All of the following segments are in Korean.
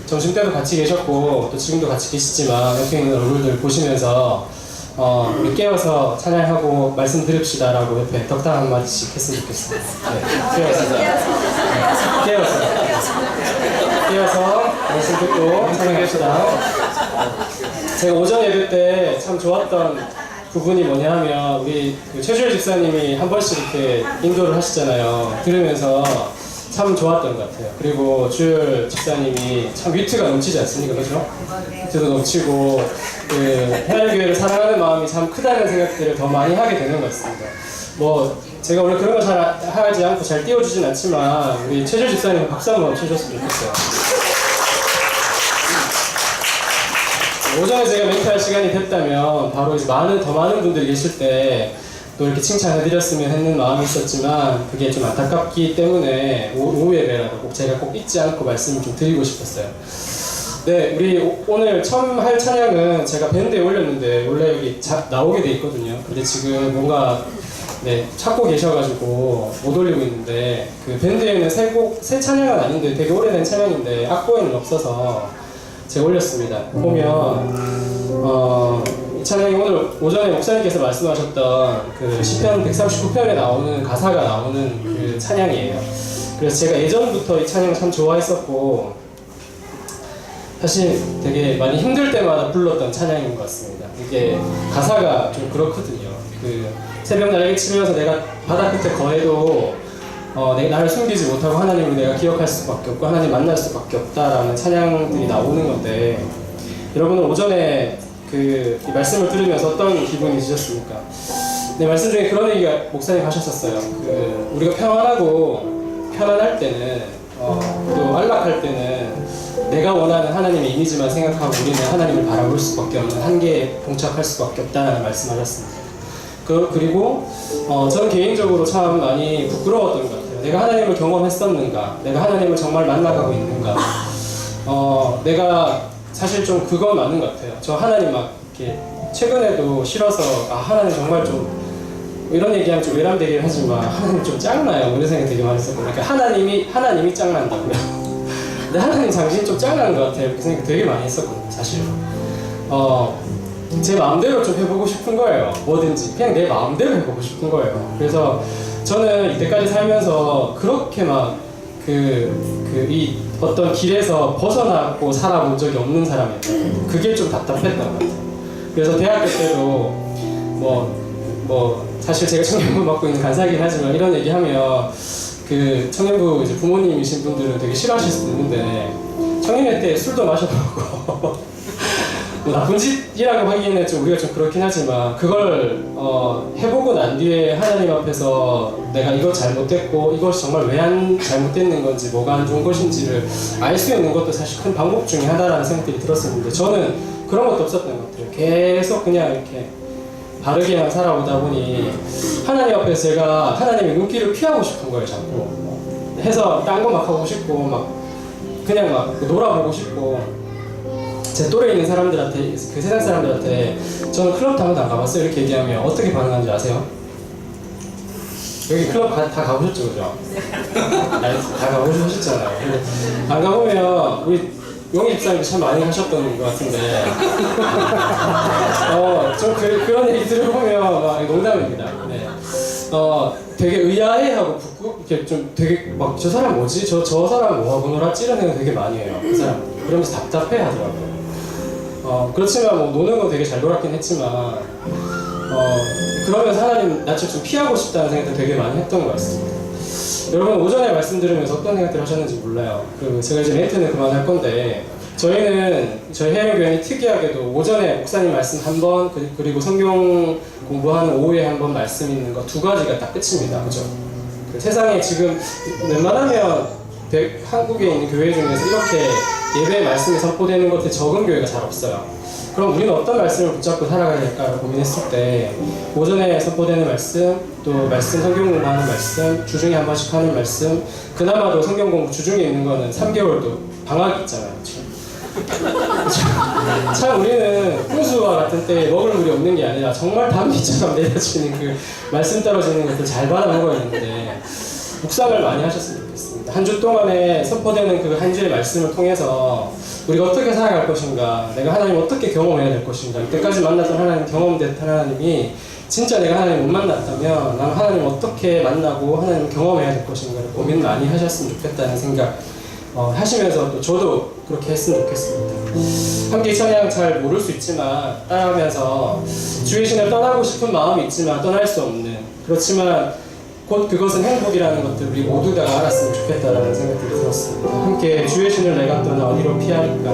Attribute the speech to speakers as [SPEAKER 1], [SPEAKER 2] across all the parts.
[SPEAKER 1] 점심 때도 같이 계셨고 또 지금도 같이 계시지만 옆에 있는 얼굴들 보시면서 우리 깨어서 찬양하고 말씀 들읍시다라고 옆에 덕담 한마디씩 했으면 좋겠어요. 네, 깨어서 말씀 듣고 찬양합시다. 제가 오전 예배 때 참 좋았던 부분이 뭐냐 하면 우리 최주열 집사님이 한 번씩 이렇게 인도를 하시잖아요. 들으면서 참 좋았던 것 같아요. 그리고 주열 집사님이 참 위트가 넘치지 않습니까? 그렇죠? 위트도 넘치고 해안교회를 사랑하는 마음이 참 크다는 생각들을 더 많이 하게 되는 것 같습니다. 뭐 제가 원래 그런 거 잘 하지 않고 잘 띄워주진 않지만 우리 최주열 집사님 박수 한번 쳐줬으면 좋겠어요. 오전에 제가 멘트할 시간이 됐다면 바로 이제 더 많은 분들이 계실 때 또 이렇게 칭찬해드렸으면 했는 마음이 있었지만 그게 좀 안타깝기 때문에 오후 예배라도 꼭 제가 꼭 잊지 않고 말씀을 좀 드리고 싶었어요. 네, 우리 오늘 처음 할 찬양은 제가 밴드에 올렸는데 원래 여기 나오게 돼 있거든요. 근데 지금 뭔가 찾고 계셔가지고 못 올리고 있는데 그 밴드에는 새 찬양은 아닌데 되게 오래된 찬양인데 악보에는 없어서 제가 올렸습니다. 보면 이 찬양이 오늘 오전에 목사님께서 말씀하셨던 그 시편 139편에 나오는 가사가 나오는 그 찬양이에요. 그래서 제가 예전부터 이 찬양을 참 좋아했었고 사실 되게 많이 힘들 때마다 불렀던 찬양인 것 같습니다. 이게 가사가 좀 그렇거든요. 그 새벽 날개 치면서 내가 바다 끝에 거해도 나를 숨기지 못하고 하나님을 내가 기억할 수밖에 없고 하나님 만날 수밖에 없다라는 찬양들이 나오는 건데 여러분은 오전에 이 말씀을 들으면서 어떤 기분이 드셨습니까? 네, 말씀 중에 그런 얘기가 목사님 하셨었어요. 우리가 편안할 때는 또 안락할 때는 내가 원하는 하나님의 이미지만 생각하고 우리는 하나님을 바라볼 수밖에 없는 한계에 봉착할 수밖에 없다는 말씀하셨습니다. 그리고 저는 개인적으로 참 많이 부끄러웠던 것 같아요. 내가 하나님을 경험했었는가? 내가 하나님을 정말 만나가고 있는가? 내가 사실 좀 그건 맞는 것 같아요. 저 하나님 막 이렇게 최근에도 싫어서 하나님 정말 좀 이런 얘기하면 좀 외람되긴 하지만 하나님 좀 짱나요. 이런 생각이 되게 많이 했었고 그러니까 하나님이 짱난다고요. 근데 하나님 당신 좀 짱나는 것 같아요. 그 생각 되게 많이 했었거든요. 사실 제 마음대로 좀 해보고 싶은 거예요. 뭐든지 그냥 내 마음대로 해보고 싶은 거예요. 그래서 저는 이때까지 살면서 그렇게 막 이 어떤 길에서 벗어나고 살아본 적이 없는 사람이에요. 그게 좀 답답했던 것 같아요. 그래서 대학교 때도 사실 제가 청년부 맡고 있는 간사이긴 하지만 이런 얘기하면 그 청년부 이제 부모님이신 분들은 되게 싫어하실 수도 있는데 청년회 때 술도 마셔보고 나쁜 짓이라고 하기에는 좀 우리가 좀 그렇긴 하지만 그걸 해보고 난 뒤에 하나님 앞에서 내가 이거 잘못됐고 이것이 정말 왜 잘못됐는 건지 뭐가 안 좋은 것인지를 알 수 있는 것도 사실 큰 방법 중에 하나라는 생각들이 들었었는데 저는 그런 것도 없었던 것 같아요. 계속 그냥 이렇게 바르게만 살아오다 보니 하나님 앞에서 제가 하나님의 눈길을 피하고 싶은 거예요. 자꾸 해서 딴 거 막 하고 싶고 막 그냥 막 놀아보고 싶고 제 또래에 있는 사람들한테, 그 세상 사람들한테 저는 클럽 한 번도 안 가봤어요 이렇게 얘기하면 어떻게 반응하는지 아세요? 여기 클럽 다 가보셨죠, 그죠? 다 가보셨잖아요. 근데 안 가보면 우리 용희 집사님도 참 많이 하셨던 것 같은데 좀 그런 얘기 들어보면 막 농담입니다. 네. 되게 의아해하고 이렇게 좀 되게 막 저 사람 뭐지? 저 사람 뭐하고 놀았지? 이런 생각 되게 많이 해요. 그 사람 그러면서 답답해 하더라고요. 그렇지만 뭐 노는 건 되게 잘 놀았긴 했지만 그러면서 하나님 낯을 좀 피하고 싶다는 생각도 되게 많이 했던 것 같습니다. 여러분 오전에 말씀 들으면서 어떤 생각들을 하셨는지 몰라요. 제가 이제 멘트는 그만할 건데 저희 해외교회는 특이하게도 오전에 목사님 말씀 한 번 그리고 성경 공부하는 오후에 한 번 말씀 있는 거 두 가지가 딱 끝입니다. 그죠? 세상에 지금 웬만하면 한국에 있는 교회 중에서 이렇게 예배 말씀이 선포되는 것들이 적은 교회가 잘 없어요. 그럼 우리는 어떤 말씀을 붙잡고 살아가야 될까를 고민했을 때 오전에 선포되는 말씀, 또 말씀 성경 공부하는 말씀, 주중에 한 번씩 하는 말씀, 그나마도 성경 공부 주중에 있는 거는 3개월도 방학이 있잖아요. 참 우리는 풍수와 같은 때에 먹을 물이 없는 게 아니라 정말 단비처럼 내려지는 그 말씀 떨어지는 것들 잘 받아 먹어야 하는데 묵상을 많이 하셨으면 좋겠습니다. 좋겠습니다. 한 주 동안에 선포되는 그 한 주의 말씀을 통해서 우리가 어떻게 살아갈 것인가, 내가 하나님 어떻게 경험해야 될 것인가, 이때까지 만났던 하나님, 경험됐던 하나님이 진짜 내가 하나님 못 만났다면 나는 하나님 어떻게 만나고 하나님 경험해야 될 것인가를 고민 많이 하셨으면 좋겠다는 생각 하시면서 또 저도 그렇게 했으면 좋겠습니다. 함께 이 찬양 잘 모를 수 있지만 따라하면서 주의 신을 떠나고 싶은 마음이 있지만 떠날 수 없는, 그렇지만 곧 그것은 행복이라는 것들 우리 모두 다 알았으면 좋겠다라는 생각이 들었습니다. 함께 주의 신을 내가 떠나 어디로 피할까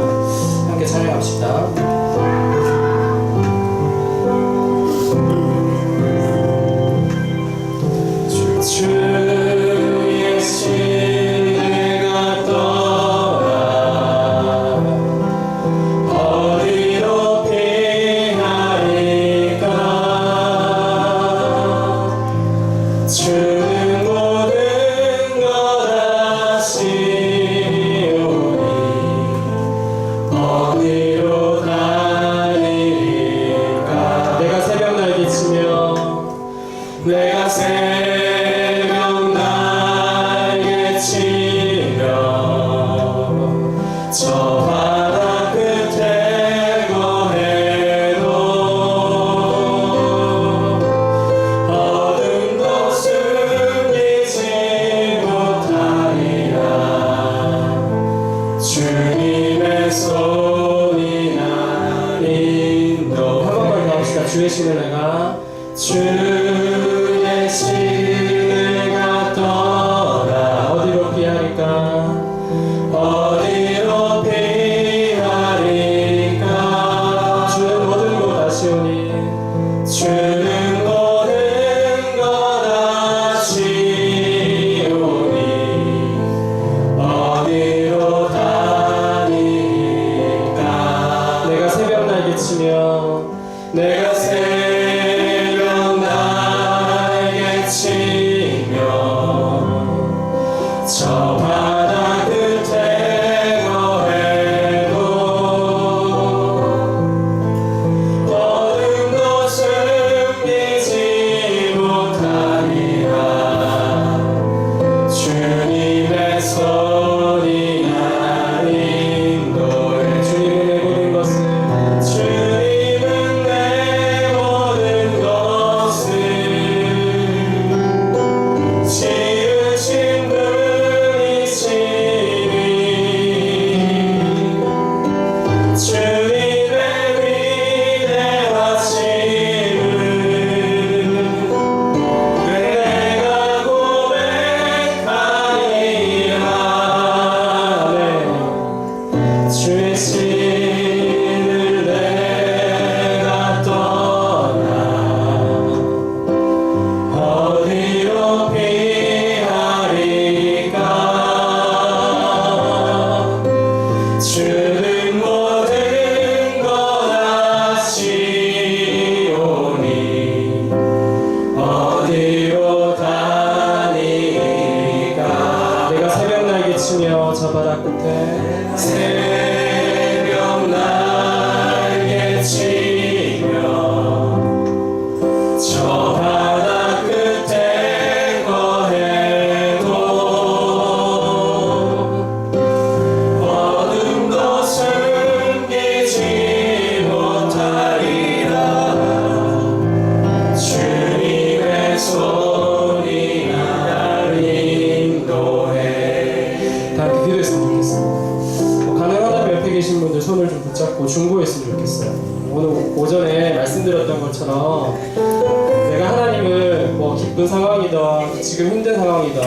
[SPEAKER 1] 함께 찬양합시다. 주의 신 내가 떠나 어디로 피하리까. 주는 모든 것 아시오니 어디로 다니리까. 내가 새벽 날개치며 내가 새벽 날개치며 저 바다 끝에 거해도 어둠도 숨기지 못하리라. 주님의 손이 날 인도. 한 번만 더 합시다. 주의 신을 내가 주의 신 내가 떠나 어디로 피하리까. 어디로 피하리까. 주는 모든 것 아시오니 주는 모든 것 아시오니 어디로 다니까. 내가 새벽 날개치며 내가 새벽 날개치며 저 바다 끝에 거해도 어둠도 숨기지 못하리라. 주님의 손이 날 인도해. 주님은 내 모든 것을 주님은 내 모든 것을 지으신 분이시니 주님의 위대하심을 내가 고백하리라. 주의 신을 내가 떠나 어디로 피하리까. 주는 모든 것 아시오니 어디로 다니까. 내가 새벽 날개치며 저 바다 끝에 새벽 날개치며 저 바다 끝에 거해도 어둠도 숨기지 못하리라. 주님의 손이 날 인도해. 다 이렇게 기도했으면 좋겠습니다. 가능하다면 옆에 계신 분들 손을 좀 붙잡고 중보했으면 좋겠어요. 오늘 오전에 말씀드렸던 것처럼 내가 하나님을 뭐 기쁜 상황이든 지금 힘든 상황이든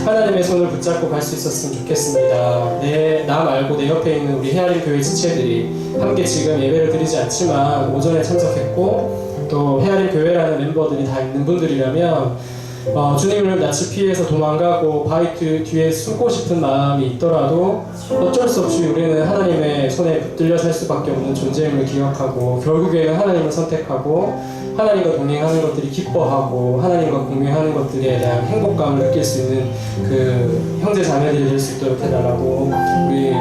[SPEAKER 1] 하나님의 손을 붙잡고 갈 수 있었으면 좋겠습니다. 나 말고 내 옆에 있는 우리 헤아림 교회 지체들이 함께 지금 예배를 드리지 않지만 오전에 참석했고 또 헤아림 교회라는 멤버들이 다 있는 분들이라면 주님을 낯을 피해서 도망가고 바위 뒤에 숨고 싶은 마음이 있더라도 어쩔 수 없이 우리는 하나님의 손에 붙들려 살 수밖에 없는 존재임을 기억하고 결국에는 하나님을 선택하고 하나님과 동행하는 것들이 기뻐하고 하나님과 공유하는 것들에 대한 행복감을 느낄 수 있는 그 형제 자매들이 될 수 있도록 해달라고 우리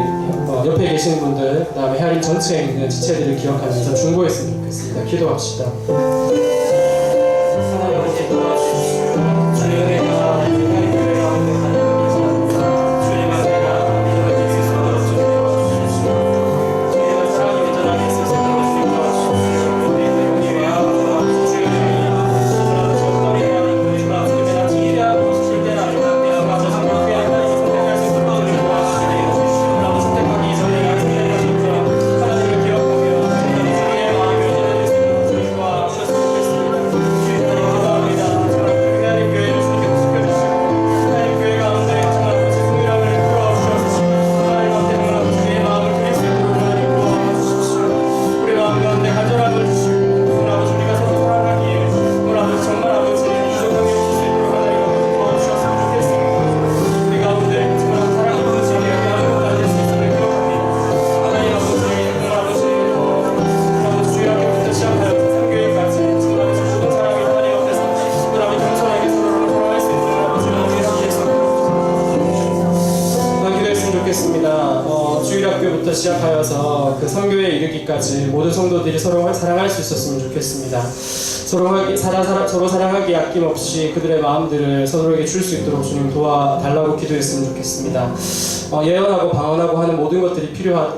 [SPEAKER 1] 옆에 계시는 분들, 그 다음에 헤아림 전체에 있는 지체들을 기억하면서 중보했으면 좋겠습니다. 기도합시다. 하나님 아버지 도와주십시오. 주의 은혜가 우리 헤아림 교회 가운데 가득히 초등학교부터 시작하여서 그 선교에 이르기까지 모든 성도들이 서로 사랑할 수 있었으면 좋겠습니다. 서로 사랑하기 아낌없이 그들의 마음들을 서로에게 줄 수 있도록 주님 도와달라고 기도했으면 좋겠습니다. 예언하고 방언하고 하는 모든 것들이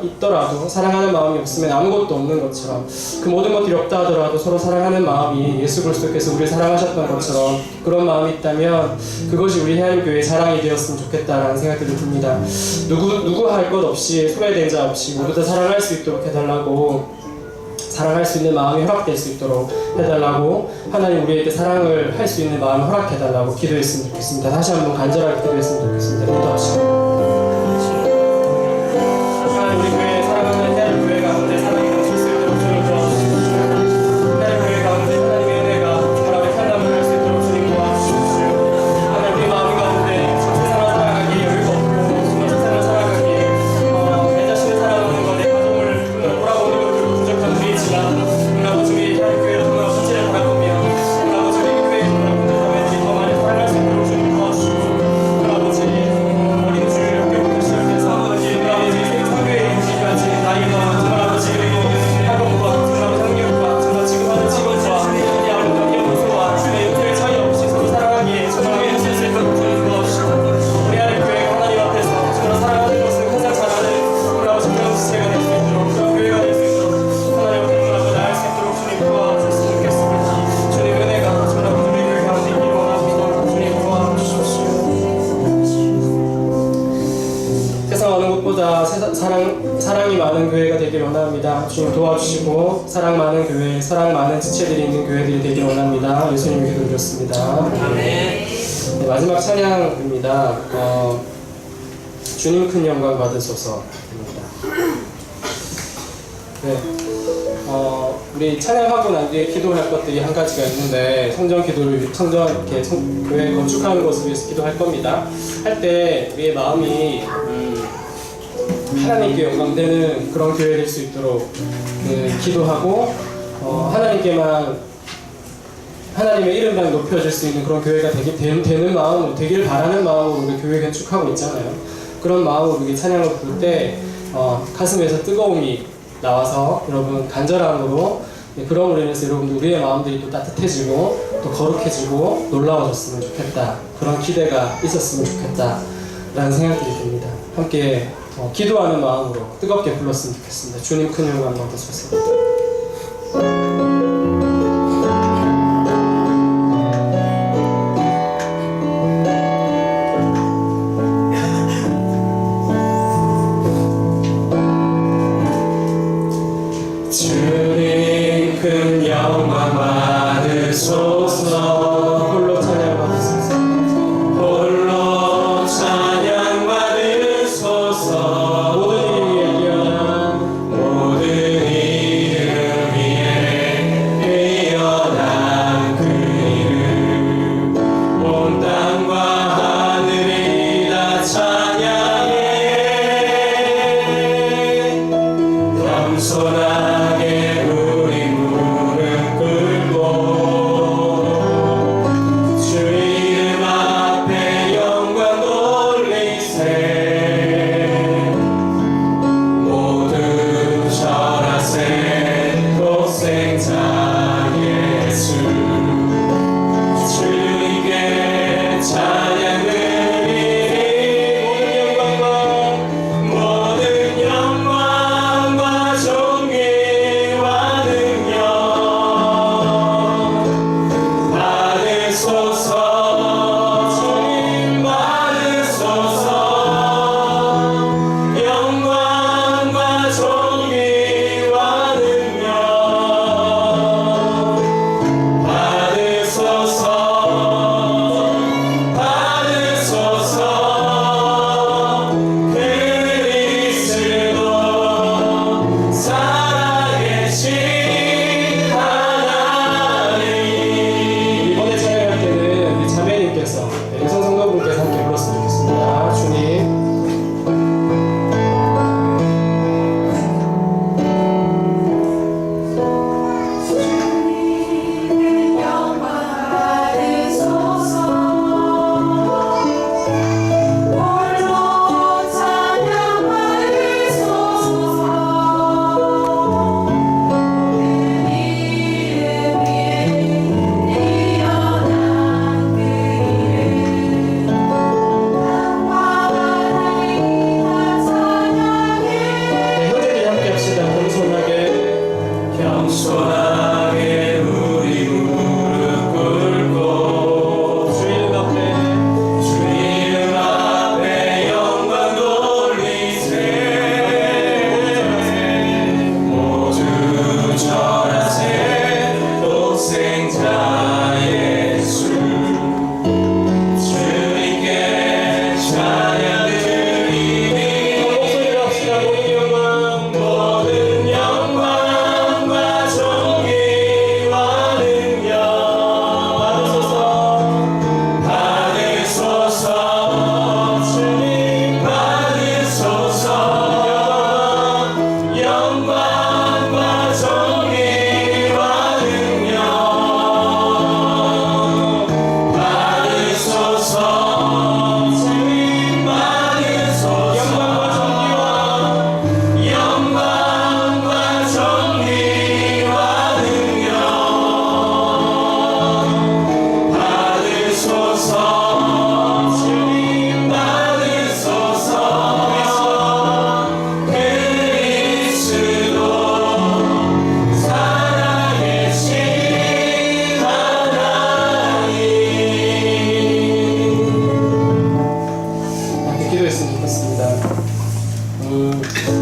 [SPEAKER 1] 있더라도 사랑하는 마음이 없으면 아무것도 없는 것처럼, 그 모든 것들이 없다 하더라도 서로 사랑하는 마음이 예수 그리스도께서 우리를 사랑하셨던 것처럼 그런 마음이 있다면 그것이 우리 하나님교회의 자랑이 되었으면 좋겠다라는 생각이 듭니다. 누구 할 것 없이, 소외된 자 없이 모두 다 사랑할 수 있도록 해달라고, 사랑할 수 있는 마음이 허락될 수 있도록 해달라고, 하나님 우리에게 사랑을 할 수 있는 마음을 허락해달라고 기도했으면 좋겠습니다. 다시 한번 간절하게 기도했으면 좋겠습니다. 기도합시다. 하나님, 우리 교회 사랑하는 해를 교회 가운데 사랑이 넘칠 수 있도록 주님 도와주십시오. 해를 교회 가운데 하나님의 은혜가 바람에 찬란을 할 수 있도록 주님 도와주십시오. 하나님, 우리 마음 가운데 세상을 살아가기에 여유가 없고 세상을 살아가기에 내 자신을 살아가는 것, 내 가정을 돌아보는 것들로 부족한 우리이지만, 우리 아버지 우리 하나님 교회를 통하여 전체를 바라보며 우리 아버지 우리 교회에 있는 분들이 더 많이 살아갈 수 있도록 주님 도와주십시오. 우리 아버지 어린 주일 학교부터 시작해서 우리 아버지 성교에 이르기까지 나이와 정말 아버지 그리고 학원과 정말 학력과 정말 지금 하는 직원과 우리 아버지 연구소와 주의 은혜의 차이 없이 서로 사랑하기에 정말 해주실 수 있도록 주님 도와주시고, 우리 하나님 교회가 하나님 앞에서 정말 사랑하는 것을 가장 잘하는 우리 아버지 공동체가 될 수 있도록, 그런 교회가 될 수 있도록 하나님 앞에 앞으로 나갈 수 있도록 주님 도와주셨으면 좋겠습니다. 주님 은혜가 정말 우리 교회 가운데 있기를 원합니다. 주님 도와주십시오. 세상 어느 것보다 사랑이 많은 교회가 되길 원합니다. 주님 도와주시고 사랑 많은 교회, 사랑 많은 지체들이 있는 교회들이 되길 원합니다. 예수님 기도드렸습니다. 아멘. 네, 마지막 찬양입니다. 주님 큰 영광 받으소서입니다. 네, 우리 찬양하고 난 뒤에 기도할 것들이 한 가지가 있는데, 성전 이렇게 교회 건축하는 것을 위해서 기도할 겁니다. 할 때 우리의 마음이 하나님께 영광되는 그런 교회 될 수 있도록 기도하고, 하나님의 이름만 높여줄 수 있는 그런 교회가 되는 마음으로, 되기를 바라는 마음으로 우리 교회 건축하고 있잖아요. 그런 마음으로 우리 찬양을 부를 때 가슴에서 뜨거움이 나와서 여러분 간절함으로, 그럼으로 인해서 여러분들 우리의 마음들이 또 따뜻해지고 또 거룩해지고 놀라워졌으면 좋겠다, 그런 기대가 있었으면 좋겠다 라는 생각들이 듭니다. 함께 기도하는 마음으로 뜨겁게 불렀으면 좋겠습니다. 주님 큰 영광 받으소서. 주님 큰 영광 받으소서. 홀로 찬양 받으소서. 홀로 찬양 받으소서. 모든 이름 위에 뛰어난 그 이름, 온 땅과 하늘이 다 찬양해. 겸손하게 우리 무릎 꿇고 주 이름 앞에 영광 돌리세. 모두 절하세. 독생자 예수, 주님께 찬양 드리리. 모든 영광과 존귀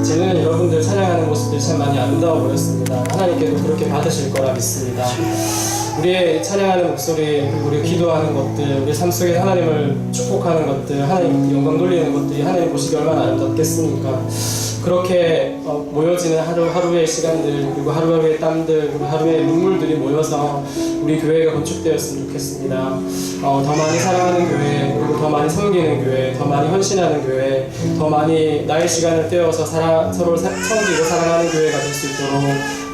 [SPEAKER 1] 저는 여러분들 찬양하는 모습들이 참 많이 아름다워 보였습니다. 하나님께도 그렇게 받으실 거라 믿습니다. 우리의 찬양하는 목소리, 그리고 우리 기도하는 것들, 우리 삶 속에 하나님을 축복하는 것들, 하나님 영광 돌리는 것들이 하나님 보시기 얼마나 아름답겠습니까? 그렇게 모여지는 하루하루의 시간들, 그리고 하루하루의 땀들, 그리고 하루의 눈물들이 모여서 우리 교회가 건축되었으면 좋겠습니다. 더 많이 사랑하는 교회, 그리고 더 많이 섬기는 교회, 더 많이 헌신하는 교회, 더 많이 나의 시간을 떼어서 서로 섬기고 사랑하는 교회가 될 수 있도록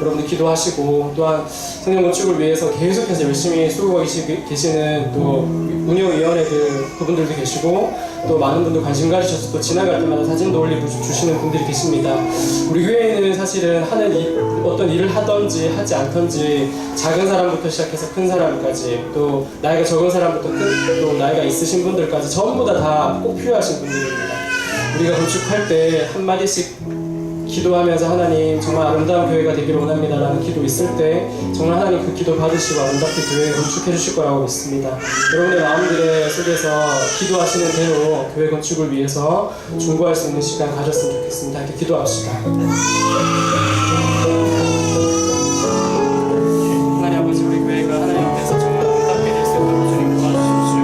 [SPEAKER 1] 여러분들 기도하시고, 또한 성령 건축을 위해서 계속해서 열심히 수고하고 계시는 또 운영위원회들 그분들도 계시고, 또 많은 분들 관심 가지셔서 또 지나갈 때마다 사진도 올리고 주시는 분들이 계십니다. 우리 교회에는 사실은 어떤 일을 하든지 하지 않든지 작은 사람부터 시작해서 큰 사람까지, 또 나이가 적은 사람부터 또 나이가 있으신 분들까지 전부 다 꼭 필요하신 분들입니다. 우리가 건축할 때 한마디씩 기도하면서 하나님 정말 아름다운 교회가 되기를 원합니다 라는 기도 있을 때 정말 하나님 그 기도 받으시고 아름답게 교회 건축해 주실 거라고 믿습니다. 여러분의 마음들의 속에서 기도하시는 대로 교회 건축을 위해서 중보할 수 있는 시간 가졌으면 좋겠습니다. 이렇게 기도합시다. 하나님 아버지, 우리 교회가 하나님 앞에서 정말 아름답게 될 수 있도록 주님 도와주십시오.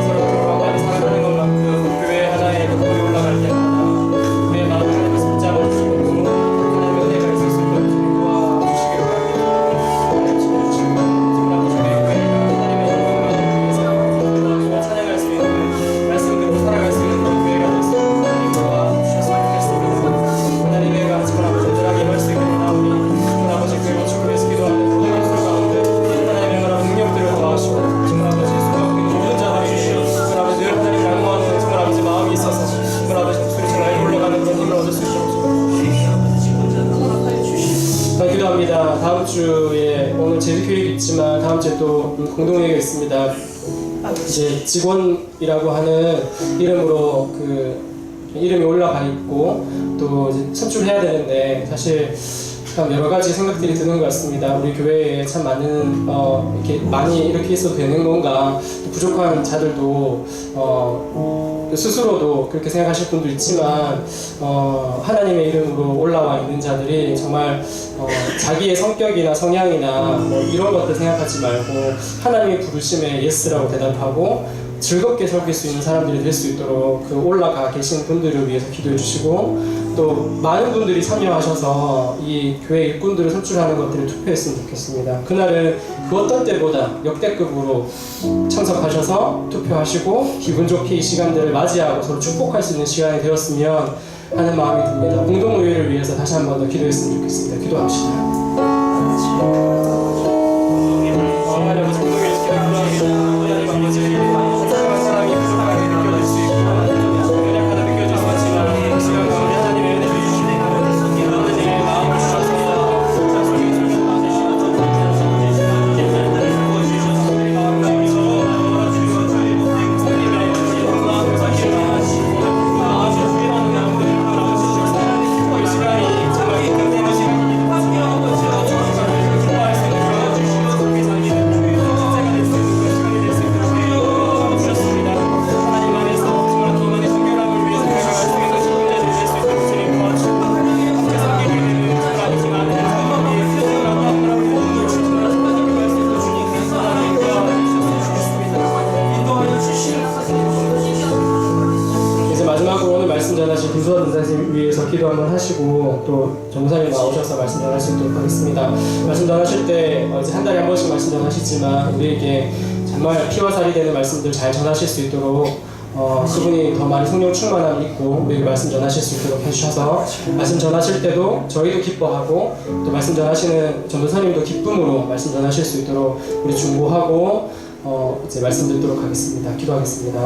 [SPEAKER 1] 서로 교회와 사랑하는 것만큼 교회 하나의 높이 올라갈 때마다 우리의 마음을 하나님께서 붙잡아주시고 하나님의 은혜가 있을 수 있도록 주님 도와주시길 바랍니다. 정말 우리 교회가 하나님의 영광만을 위해서 기도하고 찬양할 수 있는 말씀대로 살아갈 수 있는 그런 교회가 될 수 있도록 하나님 도와주셨으면 좋겠습니다. 하나님의 은혜가 정말 간절하게 임할 수 있겠구나. 우리 아버지 교회 건축을 위해서 기도하는 모든 수 가운데 하나님의 영광과 능력들을 더하시고 정말 아버지 수고하고 있는 모든 자들이 정말 아버지 늘 하나님 양호하는 정말 아버지 마음이 있어서 정말 아버지 목소리 잘 올라가는 그런 힘을 얻을 수 있도록 기도합니다. 다음 주에 오늘 제주교육이 있지만 다음 주에 또 공동회의가 있습니다. 이제 직원이라고 하는 이름으로 이름이 올라가 있고 또 이제 선출해야 되는데 사실 참 여러 가지 생각들이 드는 것 같습니다. 우리 교회에 참 많은 이렇게 많이 이렇게 있어도 되는 건가, 또 부족한 자들도 스스로도 그렇게 생각하실 분도 있지만 하나님의 이름으로 올라와 있는 자들이 정말 자기의 성격이나 성향이나 뭐 이런 것들 생각하지 말고 하나님의 부르심에 예스라고 대답하고 즐겁게 섬길 수 있는 사람들이 될 수 있도록 그 올라가 계신 분들을 위해서 기도해 주시고, 또 많은 분들이 참여하셔서 이 교회 일꾼들을 선출하는 것들을 투표했으면 좋겠습니다. 그날은 그 어떤 때보다 역대급으로 참석하셔서 투표하시고 기분 좋게 이 시간들을 맞이하고 서로 축복할 수 있는 시간이 되었으면 하는 마음이 듭니다. 공동의회를 위해서 다시 한 번 더 기도했으면 좋겠습니다. 기도합시다. 하나님 아버지, 공동의회에서 기도합니다. 하나님 아버지, 사랑하는 사람이 부족하게 느껴질 수 있고 연약하다 느껴질 수 있지만 그 시간 가운데 하나님의 은혜를 주시고 하나님의 마음을 주셔서 자손이 설명 받으시고 우리 마음 가운데서 도와주시고 저희 모든 성님의 영광을 사시고 아주 후회하는 마음들을 바라보시고 이 시간이 정말 기쁨되는 시간입니다. 김수환 전사님 위해서 기도 한번 하시고 또 전사님 나오셔서 말씀 전하시도록 하겠습니다. 말씀 전하실 때 이제 한 달에 한 번씩 말씀 전하시지만 우리에게 정말 피와 살이 되는 말씀들 잘 전하실 수 있도록 그분이 더 많이 성령 충만함이 있고 우리에게 말씀 전하실 수 있도록 해주셔서 말씀 전하실 때도 저희도 기뻐하고 또 말씀 전하시는 전도사님도 기쁨으로 말씀 전하실 수 있도록 우리 중보하고 이제 말씀 드리도록 하겠습니다. 기도하겠습니다.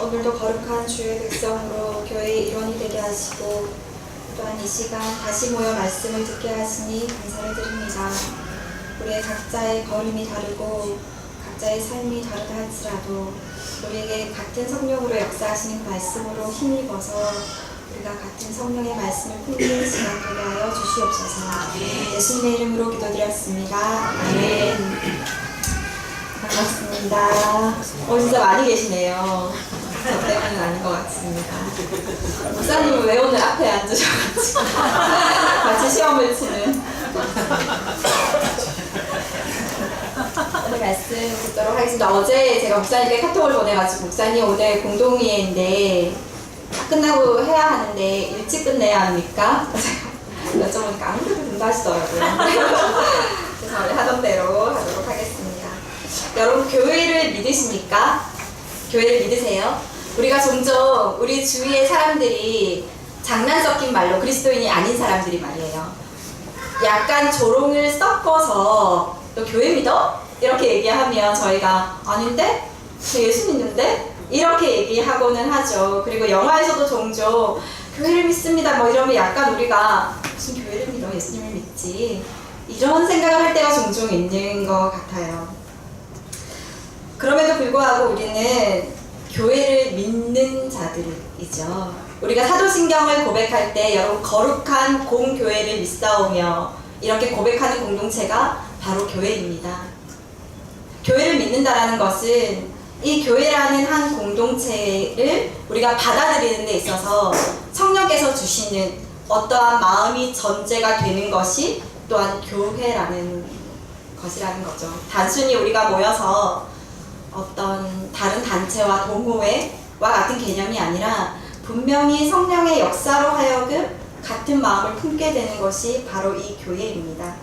[SPEAKER 2] 오늘도 거룩한 주의 백성으로 교회의 일원이 되게 하시고 또한 이 시간 다시 모여 말씀을 듣게 하시니 감사를 드립니다. 우리의 각자의 걸음이 다르고 각자의 삶이 다르다 할지라도 우리에게 같은 성령으로 역사하시는 그 말씀으로 힘입어서 우리가 같은 성령의 말씀을 품는 시간 되게 하여 주시옵소서. 예수님의 이름으로 기도드렸습니다. 아멘. 반갑습니다. 진짜 많이 계시네요. 저 때문은 아닌 것 같습니다. 목사님은 왜 오늘 앞에 앉으셔가지고 같이 시험을 치는. 오늘 말씀 듣도록 하겠습니다. 어제 제가 목사님께 카톡을 보내가지고 목사님 오늘 공동회의인데 끝나고 해야 하는데 일찍 끝내야 합니까? 제가 여쭤보니까 아무래도 된다 하시더라고요. 그래서 원래 하던 대로 하도록 하겠습니다. 여러분 교회를 믿으십니까? 교회를 믿으세요? 우리가 종종 우리 주위의 사람들이 장난 섞인 말로 그리스도인이 아닌 사람들이 말이에요. 약간 조롱을 섞어서 너 교회 믿어? 이렇게 얘기하면 저희가 아닌데? 저 예수 믿는데? 이렇게 얘기하고는 하죠. 그리고 영화에서도 종종 교회를 믿습니다 뭐 이러면 약간 우리가 무슨 교회를 믿어? 예수님을 믿지 이런 생각을 할 때가 종종 있는 것 같아요. 그럼에도 불구하고 우리는 교회를 믿는 자들이죠. 우리가 사도신경을 고백할 때 여러분 거룩한 공교회를 믿사오며 이렇게 고백하는 공동체가 바로 교회입니다. 교회를 믿는다라는 것은 이 교회라는 한 공동체를 우리가 받아들이는 데 있어서 성령께서 주시는 어떠한 마음이 전제가 되는 것이 또한 교회라는 것이라는 거죠. 단순히 우리가 모여서 어떤 다른 단체와 동호회와 같은 개념이 아니라 분명히 성령의 역사로 하여금 같은 마음을 품게 되는 것이 바로 이 교회입니다.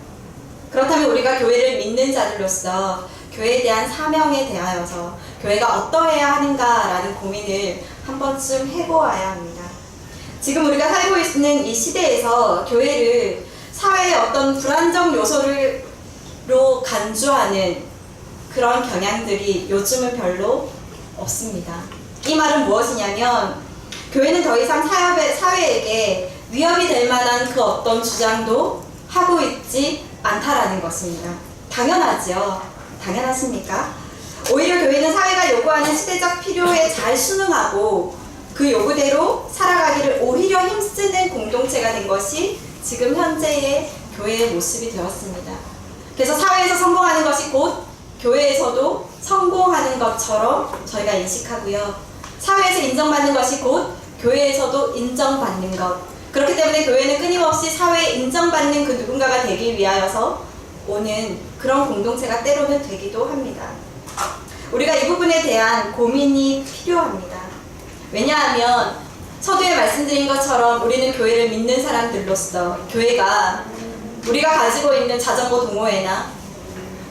[SPEAKER 2] 그렇다면 우리가 교회를 믿는 자들로서 교회에 대한 사명에 대하여서 교회가 어떠해야 하는가라는 고민을 한 번쯤 해보아야 합니다. 지금 우리가 살고 있는 이 시대에서 교회를 사회의 어떤 불안정 요소로 간주하는 그런 경향들이 요즘은 별로 없습니다. 이 말은 무엇이냐면 교회는 더 이상 사회에게 위협이 될 만한 그 어떤 주장도 하고 있지 않다라는 것입니다. 당연하죠. 당연하십니까? 오히려 교회는 사회가 요구하는 시대적 필요에 잘 순응하고 그 요구대로 살아가기를 오히려 힘쓰는 공동체가 된 것이 지금 현재의 교회의 모습이 되었습니다. 그래서 사회에서 성공하는 것이 곧 교회에서도 성공하는 것처럼 저희가 인식하고요. 사회에서 인정받는 것이 곧 교회에서도 인정받는 것. 그렇기 때문에 교회는 끊임없이 사회에 인정받는 그 누군가가 되기 위하여서 오는 그런 공동체가 때로는 되기도 합니다. 우리가 이 부분에 대한 고민이 필요합니다. 왜냐하면 서두에 말씀드린 것처럼 우리는 교회를 믿는 사람들로서 교회가 우리가 가지고 있는 자전거 동호회나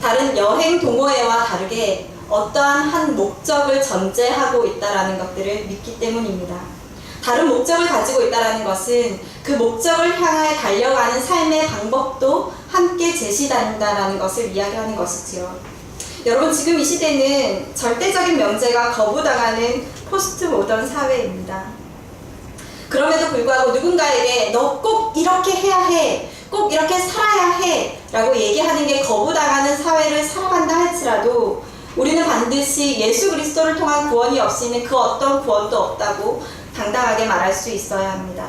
[SPEAKER 2] 다른 여행 동호회와 다르게 어떠한 한 목적을 전제하고 있다는 것들을 믿기 때문입니다. 다른 목적을 가지고 있다는 것은 그 목적을 향해 달려가는 삶의 방법도 함께 제시된다는 것을 이야기하는 것이지요. 여러분 지금 이 시대는 절대적인 명제가 거부당하는 포스트 모던 사회입니다. 그럼에도 불구하고 누군가에게 너 꼭 이렇게 해야 해, 꼭 이렇게 살아야 해 라고 얘기하는 게 거부당하는 사회를 살아간다 할지라도 우리는 반드시 예수 그리스도를 통한 구원이 없이는 그 어떤 구원도 없다고 당당하게 말할 수 있어야 합니다.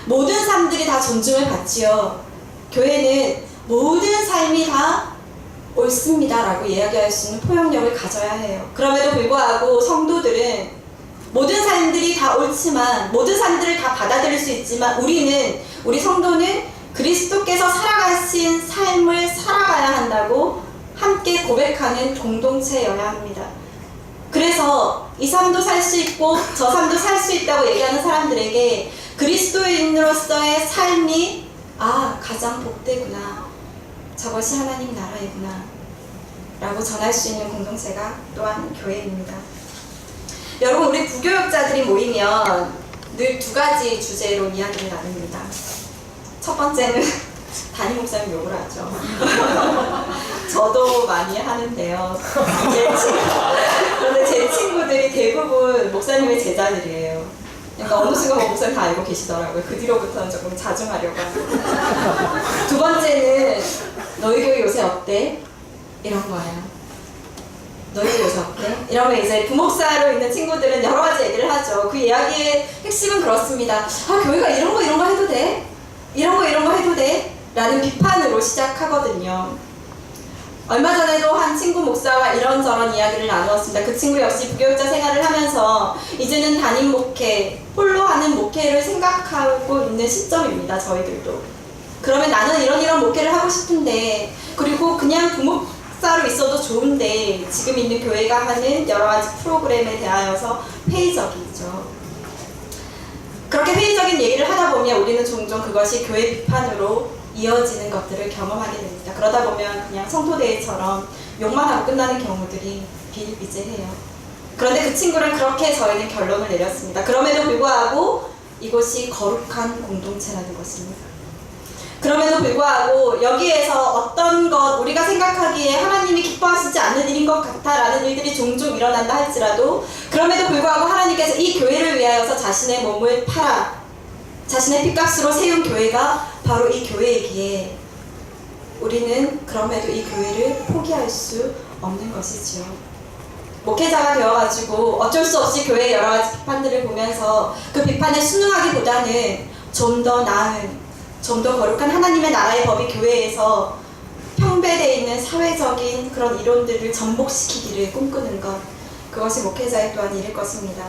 [SPEAKER 2] 모든 사람들이 다 존중을 받지요. 교회는 모든 삶이 다 옳습니다 라고 이야기할 수 있는 포용력을 가져야 해요. 그럼에도 불구하고 성도들은 모든 사람들이 다 옳지만 모든 사람들을 다 받아들일 수 있지만 우리 성도는 그리스도께서 살아가신 삶을 살아가야 한다고 함께 고백하는 공동체여야 합니다. 그래서 이 삶도 살 수 있고 저 삶도 살 수 있다고 얘기하는 사람들에게 그리스도인으로서의 삶이 가장 복되구나, 저것이 하나님 나라이구나 라고 전할 수 있는 공동체가 또한 교회입니다. 여러분 우리 부교육자들이 모이면 늘 두 가지 주제로 이야기를 나눕니다. 첫 번째는 담임 목사님 욕을 하죠. 저도 많이 하는데요. 그런데 제 친구들이 대부분 목사님의 제자들이에요. 그러니까 어느 순간 목사님 다 알고 계시더라고요. 그 뒤로부터는 조금 자중하려고 하고. 두 번째는 너희 교회 요새 어때? 이런 거예요. 너희 교회 요새 어때? 이러면 이제 부목사로 있는 친구들은 여러 가지 얘기를 하죠. 그 이야기의 핵심은 그렇습니다. 아, 교회가 이런 거 해도 돼? 이런 거 해도 돼? 라는 비판으로 시작하거든요. 얼마 전에도 한 친구 목사와 이런저런 이야기를 나누었습니다. 그 친구 역시 부교육자 생활을 하면서 이제는 담임 목회, 홀로 하는 목회를 생각하고 있는 시점입니다. 저희들도. 그러면 나는 이런 목회를 하고 싶은데, 그리고 그냥 부목사로 있어도 좋은데 지금 있는 교회가 하는 여러 가지 프로그램에 대하여서 회의적이죠. 그렇게 회의적인 얘기를 하다 보면 우리는 종종 그것이 교회 비판으로 이어지는 것들을 경험하게 됩니다. 그러다 보면 그냥 성토대회처럼 욕만 하고 끝나는 경우들이 비일비재해요. 그런데 그 친구는 그렇게 저희는 결론을 내렸습니다. 그럼에도 불구하고 이곳이 거룩한 공동체라는 것입니다. 그럼에도 불구하고 여기에서 어떤 것, 우리가 생각하기에 하나님이 기뻐하시지 않는 일인 것 같다라는 일들이 종종 일어난다 할지라도, 그럼에도 불구하고 하나님께서 이 교회를 위하여서 자신의 몸을 팔아 자신의 핏값으로 세운 교회가 바로 이 교회이기에 우리는 그럼에도 이 교회를 포기할 수 없는 것이지요. 목회자가 되어가지고 어쩔 수 없이 교회의 여러 가지 비판들을 보면서 그 비판에 순응하기보다는 좀 더 나은, 좀 더 거룩한 하나님의 나라의 법이 교회에서 평배되어 있는 사회적인 그런 이론들을 전복시키기를 꿈꾸는 것, 그것이 목회자의 또한 일일 것입니다.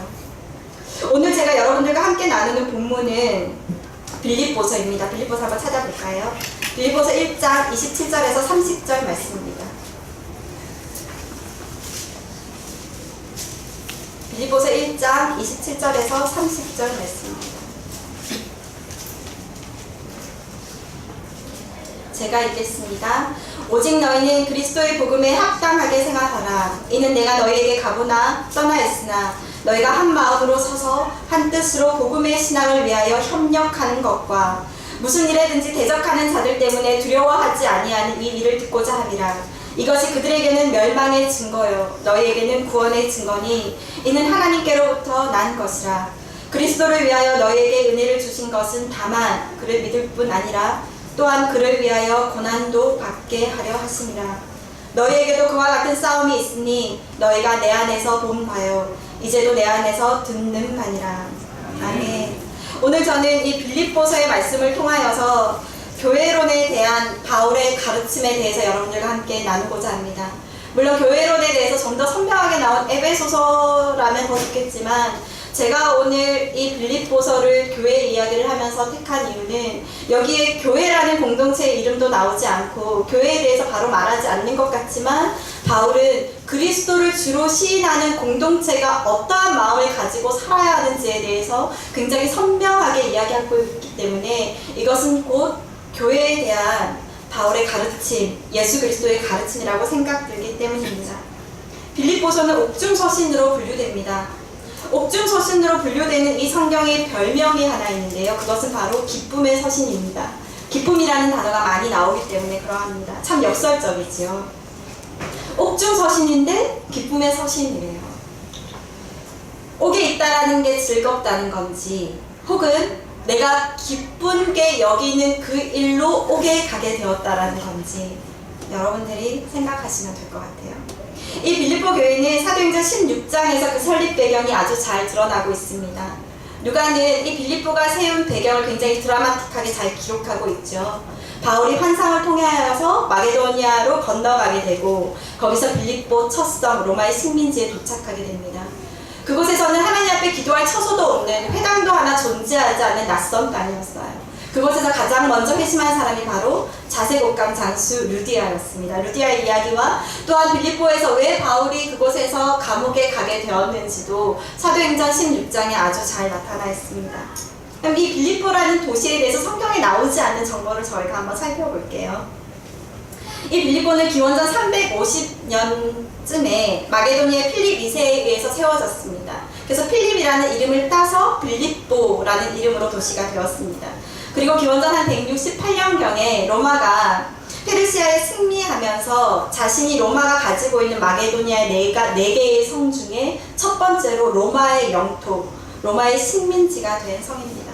[SPEAKER 2] 오늘 제가 여러분들과 함께 나누는 본문은 빌립보서입니다. 빌립보서 한번 찾아볼까요? 빌립보서 1장 27절에서 30절 말씀입니다. 빌립보서 1장 27절에서 30절 말씀입니다. 제가 읽겠습니다. 오직 너희는 그리스도의 복음에 합당하게 생각하라. 이는 내가 너희에게 가보나 떠나있으나 너희가 한 마음으로 서서 한 뜻으로 복음의 신앙을 위하여 협력하는 것과 무슨 일에든지 대적하는 자들 때문에 두려워하지 아니하는 이 일을 듣고자 함이라. 이것이 그들에게는 멸망의 증거요 너희에게는 구원의 증거니 이는 하나님께로부터 난 것이라. 그리스도를 위하여 너희에게 은혜를 주신 것은 다만 그를 믿을 뿐 아니라 또한 그를 위하여 고난도 받게 하려 하심이라. 너희에게도 그와 같은 싸움이 있으니 너희가 내 안에서 본 바요 이제도 내 안에서 듣는 바니라. 아멘. 오늘 저는 이 빌립보서의 말씀을 통하여서 교회론에 대한 바울의 가르침에 대해서 여러분들과 함께 나누고자 합니다. 물론 교회론에 대해서 좀 더 선명하게 나온 에베소서라면 더 좋겠지만, 제가 오늘 이 빌립보서를 교회 이야기를 하면서 택한 이유는 여기에 교회라는 공동체의 이름도 나오지 않고 교회에 대해서 바로 말하지 않는 것 같지만, 바울은 그리스도를 주로 시인하는 공동체가 어떠한 마음을 가지고 살아야 하는지에 대해서 굉장히 선명하게 이야기하고 있기 때문에 이것은 곧 교회에 대한 바울의 가르침, 예수 그리스도의 가르침이라고 생각들기 때문입니다. 빌립보서는 옥중서신으로 분류됩니다. 옥중서신으로 분류되는 이 성경의 별명이 하나 있는데요. 그것은 바로 기쁨의 서신입니다. 기쁨이라는 단어가 많이 나오기 때문에 그러합니다. 참 역설적이지요. 옥중서신인데 기쁨의 서신이래요. 옥에 있다라는 게 즐겁다는 건지, 혹은 내가 기쁘게 여기는 그 일로 옥에 가게 되었다라는 건지 여러분들이 생각하시면 될 것 같아요. 이 빌립보 교회는 사도행전 16장에서 그 설립 배경이 아주 잘 드러나고 있습니다. 누가는 이 빌립보가 세운 배경을 굉장히 드라마틱하게 잘 기록하고 있죠. 바울이 환상을 통하여서 마게도니아로 건너가게 되고 거기서 빌립보 첫 성 로마의 식민지에 도착하게 됩니다. 그곳에서는 하나님 앞에 기도할 처소도 없는, 회당도 하나 존재하지 않는 낯선 땅이었어요. 그곳에서 가장 먼저 회심한 사람이 바로 자색옥강 장수 루디아였습니다. 루디아의 이야기와 또한 빌립보에서 왜 바울이 그곳에서 감옥에 가게 되었는지도 사도행전 16장에 아주 잘 나타나 있습니다. 그럼 이 빌립보라는 도시에 대해서 성경에 나오지 않는 정보를 저희가 한번 살펴볼게요. 이 빌립보는 기원전 350년쯤에 마게도니아의 필립 2세에 의해서 세워졌습니다. 그래서 필립이라는 이름을 따서 빌립보라는 이름으로 도시가 되었습니다. 그리고 기원전 한 168년경에 로마가 페르시아에 승리하면서 자신이 로마가 가지고 있는 마게도니아의 네 개의 성 중에 첫 번째로 로마의 영토, 로마의 식민지가 된 성입니다.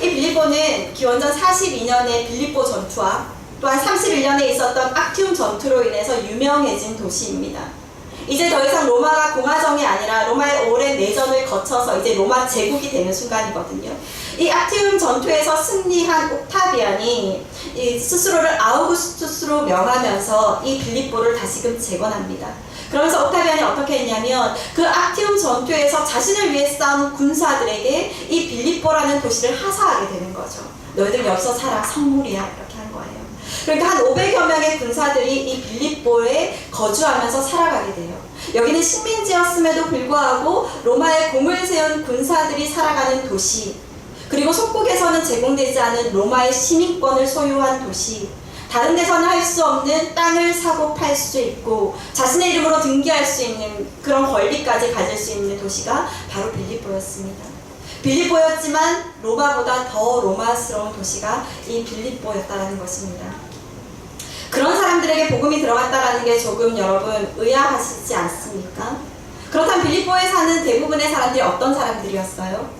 [SPEAKER 2] 이 빌립보는 기원전 42년의 빌립보 전투와 또한 31년에 있었던 악티움 전투로 인해서 유명해진 도시입니다. 이제 더 이상 로마가 공화정이 아니라 로마의 오랜 내전을 거쳐서 이제 로마 제국이 되는 순간이거든요. 이 악티움 전투에서 승리한 옥타비안이 스스로를 아우구스투스로 명하면서 이 빌립보를 다시금 재건합니다. 그러면서 옥타비안이 어떻게 했냐면 그 악티움 전투에서 자신을 위해 싸운 군사들에게 이 빌립보라는 도시를 하사하게 되는 거죠. 너희들 여기서 살아, 성물이야, 이렇게 한 거예요. 그러니까 한 500여 명의 군사들이 이 빌립보에 거주하면서 살아가게 돼요. 여기는 식민지였음에도 불구하고 로마에 공을 세운 군사들이 살아가는 도시, 그리고 속국에서는 제공되지 않은 로마의 시민권을 소유한 도시, 다른 데서는 할 수 없는 땅을 사고 팔 수 있고 자신의 이름으로 등기할 수 있는 그런 권리까지 가질 수 있는 도시가 바로 빌립보였습니다. 빌립보였지만 로마보다 더 로마스러운 도시가 이 빌립보였다는 것입니다. 그런 사람들에게 복음이 들어갔다는 게 조금 여러분 의아하시지 않습니까? 그렇다면 빌립보에 사는 대부분의 사람들이 어떤 사람들이었어요?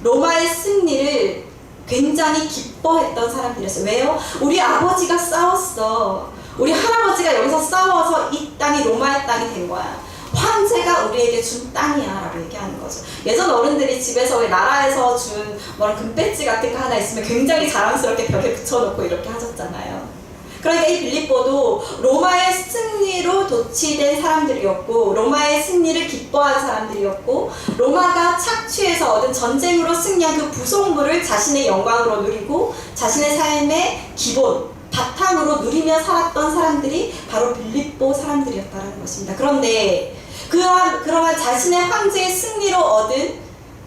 [SPEAKER 2] 로마의 승리를 굉장히 기뻐했던 사람들이었어요. 왜요? 우리 아버지가 싸웠어. 우리 할아버지가 여기서 싸워서 이 땅이 로마의 땅이 된 거야. 황제가 우리에게 준 땅이야 라고 얘기하는 거죠. 예전 어른들이 집에서 왜 나라에서 준 뭐런 금배지 같은 거 하나 있으면 굉장히 자랑스럽게 벽에 붙여놓고 이렇게 하셨잖아요. 그러니까 이 빌립보도 로마의 승리로 도취된 사람들이었고 로마의 승리를 기뻐한 사람들이었고 로마가 착취해서 얻은 전쟁으로 승리한 그 부속물을 자신의 영광으로 누리고 자신의 삶의 기본, 바탕으로 누리며 살았던 사람들이 바로 빌립보 사람들이었다는 것입니다. 그런데 그러한 자신의 황제의 승리로 얻은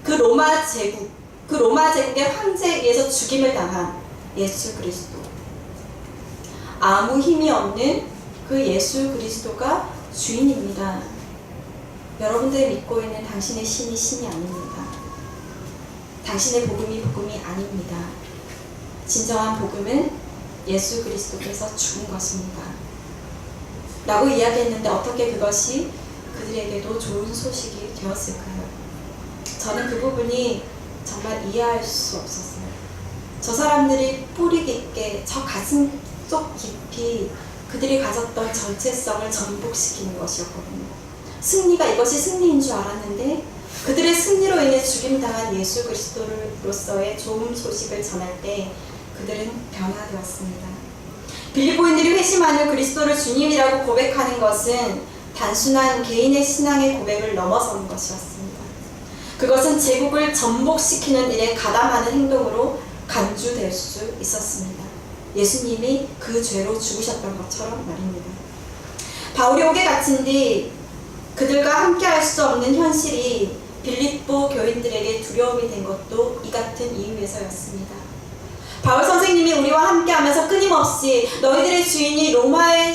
[SPEAKER 2] 그 로마 제국의 황제에 의해서 죽임을 당한 예수 그리스도, 아무 힘이 없는 그 예수 그리스도가 주인입니다. 여러분들이 믿고 있는 당신의 신이 신이 아닙니다. 당신의 복음이 복음이 아닙니다. 진정한 복음은 예수 그리스도께서 죽은 것입니다. 라고 이야기했는데 어떻게 그것이 그들에게도 좋은 소식이 되었을까요? 저는 그 부분이 정말 이해할 수 없었어요. 저 사람들이 뿌리 깊게 저 가슴 속 깊이 그들이 가졌던 정체성을 전복시키는 것이었거든요. 승리가 이것이 승리인 줄 알았는데 그들의 승리로 인해 죽임당한 예수 그리스도로서의 좋은 소식을 전할 때 그들은 변화되었습니다. 빌립보인들이 회심하는 그리스도를 주님이라고 고백하는 것은 단순한 개인의 신앙의 고백을 넘어서는 것이었습니다. 그것은 제국을 전복시키는 일에 가담하는 행동으로 간주될 수 있었습니다. 예수님이 그 죄로 죽으셨던 것처럼 말입니다. 바울이 옥에 갇힌 뒤 그들과 함께 할 수 없는 현실이 빌립보 교인들에게 두려움이 된 것도 이 같은 이유에서였습니다. 바울 선생님이 우리와 함께 하면서 끊임없이 너희들의 주인이 로마의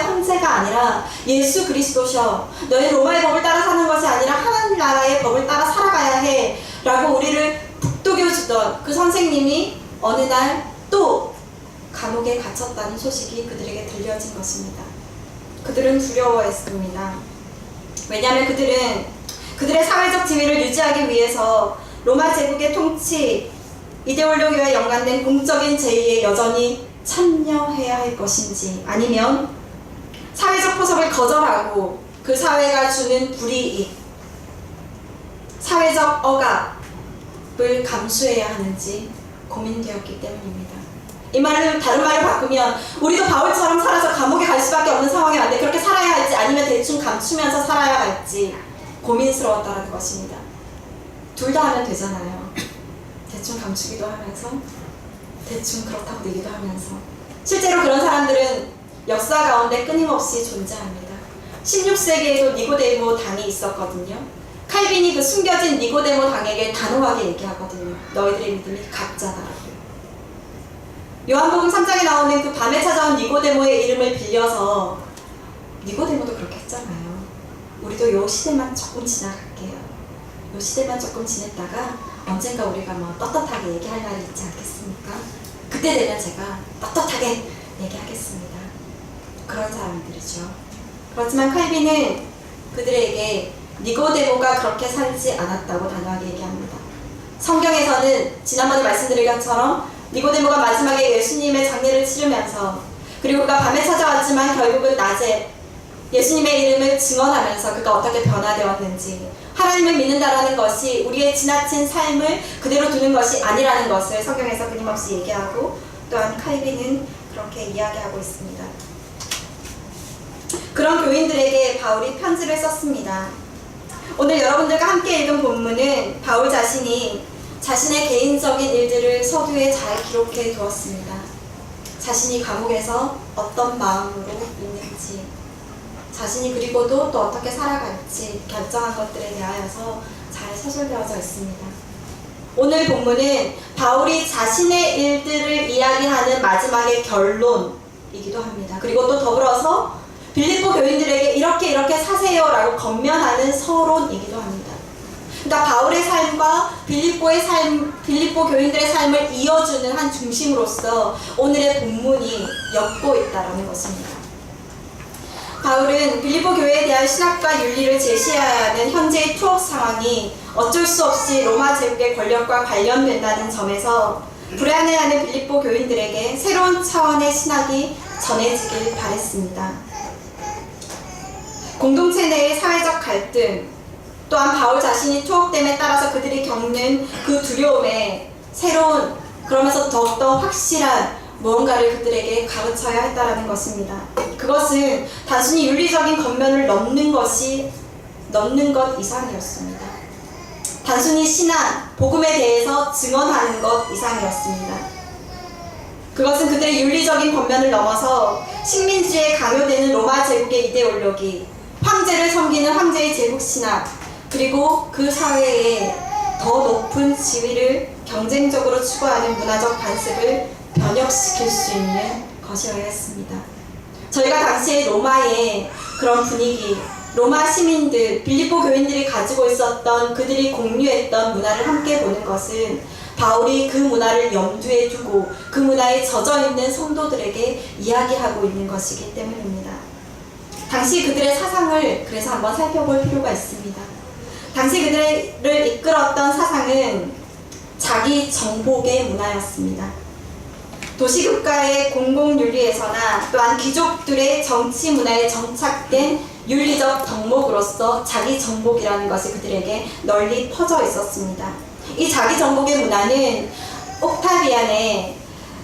[SPEAKER 2] 황제가 아니라 예수 그리스도셔. 너희 로마의 법을 따라 사는 것이 아니라 하나님 나라의 법을 따라 살아가야 해 라고 우리를 북돋워주던 그 선생님이 어느 날 또 감옥에 갇혔다는 소식이 그들에게 들려진 것입니다. 그들은 두려워했습니다. 왜냐하면 그들은 그들의 사회적 지위를 유지하기 위해서 로마 제국의 통치, 이데올로기와 연관된 공적인 제의에 여전히 참여해야 할 것인지 아니면 사회적 포섭을 거절하고 그 사회가 주는 불이익, 사회적 억압을 감수해야 하는지 고민되었기 때문입니다. 이 말을 다른 말을 바꾸면 우리도 바울처럼 살아서 감옥에 갈 수밖에 없는 상황이 왔는데 그렇게 살아야 할지 아니면 대충 감추면서 살아야 할지 고민스러웠다는 것입니다. 둘 다 하면 되잖아요. 대충 감추기도 하면서 대충 그렇다고 얘기도 하면서 실제로 그런 사람들은 역사 가운데 끊임없이 존재합니다. 16세기에도 니고데모 당이 있었거든요. 칼빈이 그 숨겨진 니고데모 당에게 단호하게 얘기하거든요. 너희들의 믿음이 가짜다. 요한복음 3장에 나오는 그 밤에 찾아온 니고데모의 이름을 빌려서 니고데모도 그렇게 했잖아요. 우리도 요 시대만 조금 지나갈게요. 요 시대만 조금 지냈다가 언젠가 우리가 뭐 떳떳하게 얘기할 날이 있지 않겠습니까? 그때 되면 제가 떳떳하게 얘기하겠습니다. 그런 사람들이죠. 그렇지만 칼빈은 그들에게 니고데모가 그렇게 살지 않았다고 단호하게 얘기합니다. 성경에서는 지난번에 말씀드린 것처럼 니고데모가 마지막에 예수님의 장례를 치르면서 그리고 그가 밤에 찾아왔지만 결국은 낮에 예수님의 이름을 증언하면서 그가 어떻게 변화되었는지, 하나님을 믿는다라는 것이 우리의 지나친 삶을 그대로 두는 것이 아니라는 것을 성경에서 끊임없이 얘기하고, 또한 칼빈은 그렇게 이야기하고 있습니다. 그런 교인들에게 바울이 편지를 썼습니다. 오늘 여러분들과 함께 읽은 본문은 바울 자신이 자신의 개인적인 일들을 서두에 잘 기록해 두었습니다. 자신이 감옥에서 어떤 마음으로 있는지, 자신이 그리고도 또 어떻게 살아갈지 결정한 것들에 대하여서 잘 서술되어져 있습니다. 오늘 본문은 바울이 자신의 일들을 이야기하는 마지막의 결론이기도 합니다. 그리고 또 더불어서 빌립보 교인들에게 이렇게 사세요 라고 권면하는 서론이기도 합니다. 그러니까 바울의 삶과 빌립보 교인들의 삶을 이어주는 한 중심으로서 오늘의 본문이 엮고 있다는 것입니다. 바울은 빌립보 교회에 대한 신학과 윤리를 제시해야 하는 현재의 투옥 상황이 어쩔 수 없이 로마 제국의 권력과 관련된다는 점에서 불안해하는 빌립보 교인들에게 새로운 차원의 신학이 전해지길 바랬습니다. 공동체 내의 사회적 갈등, 또한 바울 자신이 투옥됨에 따라서 그들이 겪는 그 두려움에 새로운, 그러면서 더욱더 확실한 무언가를 그들에게 가르쳐야 했다라는 것입니다. 그것은 단순히 윤리적인 겉면을 넘는 것 이상이었습니다. 단순히 신앙, 복음에 대해서 증언하는 것 이상이었습니다. 그것은 그들의 윤리적인 겉면을 넘어서 식민지에 강요되는 로마 제국의 이데올로기, 황제를 섬기는 황제의 제국 신학, 그리고 그 사회에 더 높은 지위를 경쟁적으로 추구하는 문화적 관습을 변혁시킬 수 있는 것이어야 했습니다. 저희가 당시에 로마의 그런 분위기, 로마 시민들, 빌립보 교인들이 가지고 있었던, 그들이 공유했던 문화를 함께 보는 것은 바울이 그 문화를 염두에 두고 그 문화에 젖어있는 성도들에게 이야기하고 있는 것이기 때문입니다. 당시 그들의 사상을 그래서 한번 살펴볼 필요가 있습니다. 당시 그들을 이끌었던 사상은 자기 정복의 문화였습니다. 도시국가의 공공윤리에서나 또한 귀족들의 정치 문화에 정착된 윤리적 덕목으로서 자기 정복이라는 것이 그들에게 널리 퍼져 있었습니다. 이 자기 정복의 문화는 옥타비안의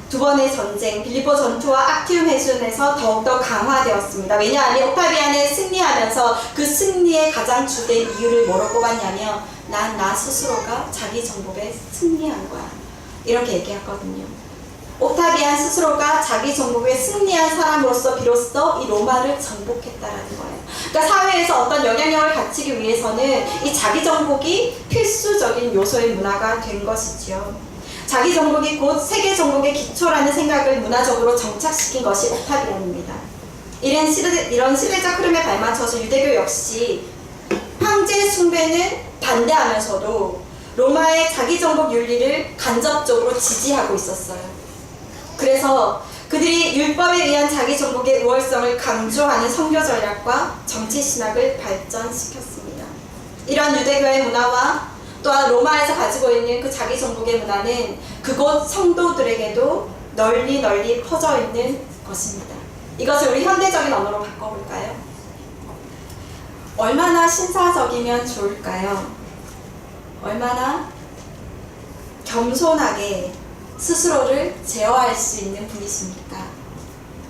[SPEAKER 2] 두 번의 전쟁, 빌립보 전투와 악티움 해전에서 더욱더 강화되었습니다. 왜냐하면 옥타비안에 승리하면서 그 승리의 가장 주된 이유를 뭐로 꼽았냐면 나 스스로가 자기 정복에 승리한 거야, 이렇게 얘기했거든요. 옥타비안 스스로가 자기 정복에 승리한 사람으로서 비로소 이 로마를 정복했다라는 거예요. 그러니까 사회에서 어떤 영향력을 갖추기 위해서는 이 자기 정복이 필수적인 요소의 문화가 된 것이지요. 자기 정복이 곧 세계 정복의 기초라는 생각을 문화적으로 정착시킨 것이 옥타비안입니다. 이런 시대적 흐름에 발맞춰서 유대교 역시 황제 숭배는 반대하면서도 로마의 자기 정복 윤리를 간접적으로 지지하고 있었어요. 그래서 그들이 율법에 의한 자기 정복의 우월성을 강조하는 선교 전략과 정치 신학을 발전시켰습니다. 이런 유대교의 문화와 또한 로마에서 가지고 있는 그 자기 정복의 문화는 그곳 성도들에게도 널리 퍼져 있는 것입니다. 이것을 우리 현대적인 언어로 바꿔볼까요? 얼마나 신사적이면 좋을까요? 얼마나 겸손하게 스스로를 제어할 수 있는 분이십니까?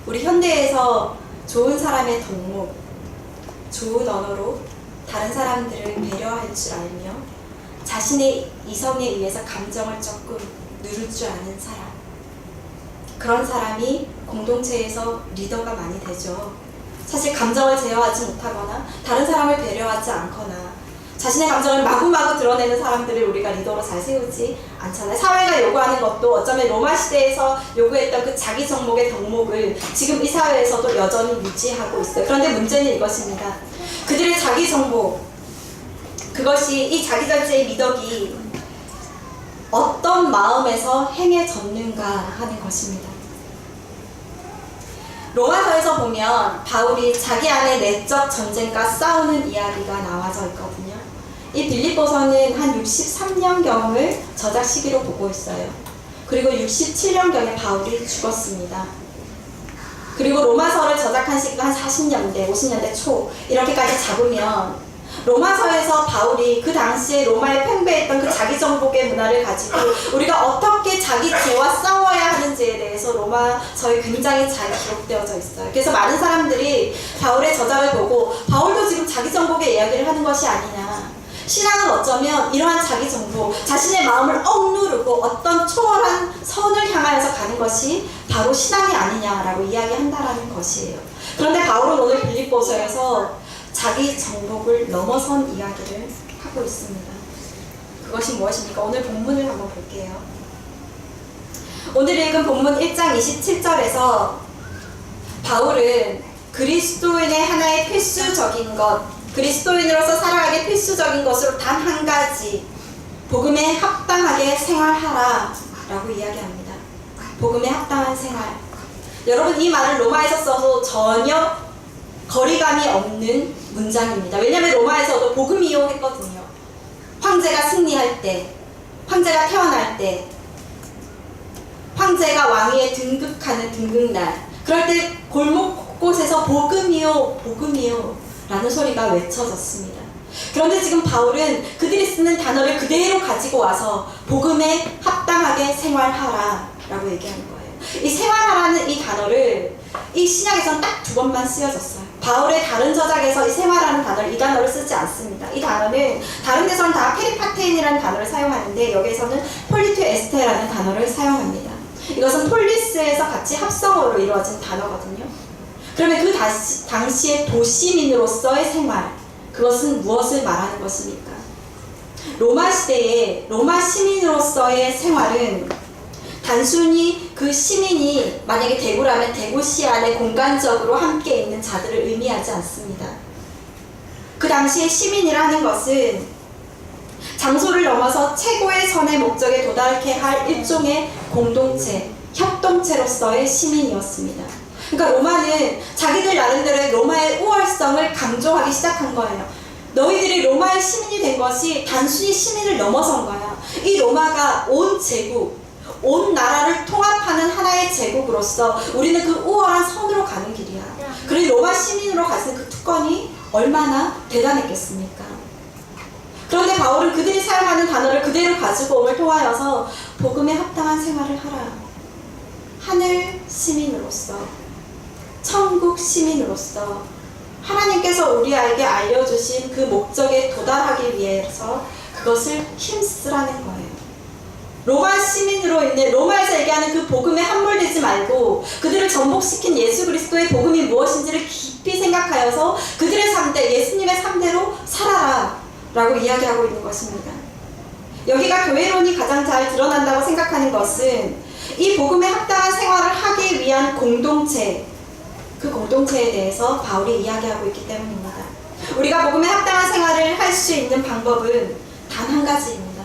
[SPEAKER 2] 우리 현대에서 좋은 사람의 덕목, 좋은 언어로 다른 사람들을 배려할 줄 알며 자신의 이성에 의해서 감정을 조금 누를 줄 아는 사람, 그런 사람이 공동체에서 리더가 많이 되죠. 사실 감정을 제어하지 못하거나 다른 사람을 배려하지 않거나 자신의 감정을 마구마구 드러내는 사람들을 우리가 리더로 잘 세우지 않잖아요. 사회가 요구하는 것도 어쩌면 로마 시대에서 요구했던 그 자기 정복의 덕목을 지금 이 사회에서도 여전히 유지하고 있어요. 그런데 문제는 이것입니다. 그들의 자기 정복, 그것이 이 자기 절제의 미덕이 어떤 마음에서 행해졌는가 하는 것입니다. 로마서에서 보면 바울이 자기 안에 내적 전쟁과 싸우는 이야기가 나와져 있거든요. 이 빌립보서는 한 63년경을 저작 시기로 보고 있어요. 그리고 67년경에 바울이 죽었습니다. 그리고 로마서를 저작한 시기가 한 40년대, 50년대 초 이렇게까지 잡으면 로마서에서 바울이 그 당시에 로마에 팽배했던 그 자기 정복의 문화를 가지고 우리가 어떻게 자기 죄와 싸워야 하는지에 대해서 로마서에 굉장히 잘 기록되어져 있어요. 그래서 많은 사람들이 바울의 저작을 보고 바울도 지금 자기 정복의 이야기를 하는 것이 아니냐, 신앙은 어쩌면 이러한 자기 정복, 자신의 마음을 억누르고 어떤 초월한 선을 향하여서 가는 것이 바로 신앙이 아니냐라고 이야기한다라는 것이에요. 그런데 바울은 오늘 빌립보서에서 자기 정복을 넘어선 이야기를 하고 있습니다. 그것이 무엇입니까? 오늘 본문을 한번 볼게요. 오늘 읽은 본문 1장 27절에서 바울은 그리스도인의 하나의 필수적인 것, 그리스도인으로서 살아가기 필수적인 것으로 단 한 가지, 복음에 합당하게 생활하라 라고 이야기합니다. 복음에 합당한 생활. 여러분, 이 말을 로마에서 써도 전혀 거리감이 없는 문장입니다. 왜냐하면 로마에서도 복음이요 했거든요. 황제가 승리할 때, 황제가 태어날 때, 황제가 왕위에 등극하는 등극날, 그럴 때 골목 곳곳에서 복음이요, 복음이요 라는 소리가 외쳐졌습니다. 그런데 지금 바울은 그들이 쓰는 단어를 그대로 가지고 와서 복음에 합당하게 생활하라 라고 얘기하는 거예요. 이 생활하라는 이 단어를 이 신약에서는 딱 2번만 쓰여졌어요. 바울의 다른 저작에서 이 생활하는 단어를, 이 단어를 쓰지 않습니다. 이 단어는 다른 데서는 다 페리파테인이라는 단어를 사용하는데 여기에서는 폴리투 에스테라는 단어를 사용합니다. 이것은 폴리스에서 같이 합성어로 이루어진 단어거든요. 그러면 그 당시의 도시민으로서의 생활, 그것은 무엇을 말하는 것입니까? 로마 시대의 로마 시민으로서의 생활은 단순히 그 시민이 만약에 대구라면 대구시 안에 공간적으로 함께 있는 자들을 의미하지 않습니다. 그 당시에 시민이라는 것은 장소를 넘어서 최고의 선의 목적에 도달케 할 일종의 공동체, 협동체로서의 시민이었습니다. 그러니까 로마는 자기들 나름대로의 로마의 우월성을 강조하기 시작한 거예요. 너희들이 로마의 시민이 된 것이 단순히 시민을 넘어선 거야. 이 로마가 온 제국, 온 나라를 통합하는 하나의 제국으로서 우리는 그 우월한 선으로 가는 길이야. 그리고 로마 시민으로 가진 그 특권이 얼마나 대단했겠습니까? 그런데 바울은 그들이 사용하는 단어를 그대로 가지고 옴을 통하여서 복음에 합당한 생활을 하라. 하늘 시민으로서, 천국 시민으로서 하나님께서 우리에게 알려주신 그 목적에 도달하기 위해서 그것을 힘쓰라는 거예요. 로마 시민으로 인해 로마에서 얘기하는 그 복음에 함몰되지 말고 그들을 전복시킨 예수 그리스도의 복음이 무엇인지를 깊이 생각하여서 그들의 삶대, 예수님의 삶대로 살아라 라고 이야기하고 있는 것입니다. 여기가 교회론이 가장 잘 드러난다고 생각하는 것은 이 복음에 합당한 생활을 하기 위한 공동체, 그 공동체에 대해서 바울이 이야기하고 있기 때문입니다. 우리가 복음에 합당한 생활을 할 수 있는 방법은 단 한 가지입니다.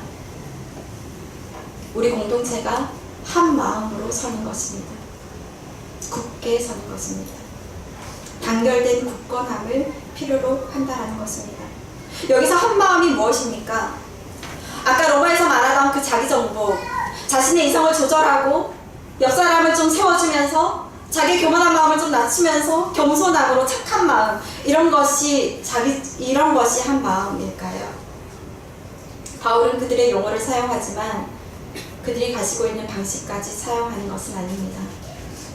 [SPEAKER 2] 우리 공동체가 한 마음으로 서는 것입니다. 굳게 서는 것입니다. 단결된 굳건함을 필요로 한다는 것입니다. 여기서 한 마음이 무엇입니까? 아까 로마에서 말하던 그 자기 정복, 자신의 이성을 조절하고 옆 사람을 좀 세워주면서 자기 교만한 마음을 좀 낮추면서 겸손함으로 착한 마음, 이런 것이 한 마음일까요? 바울은 그들의 용어를 사용하지만 그들이 가지고 있는 방식까지 사용하는 것은 아닙니다.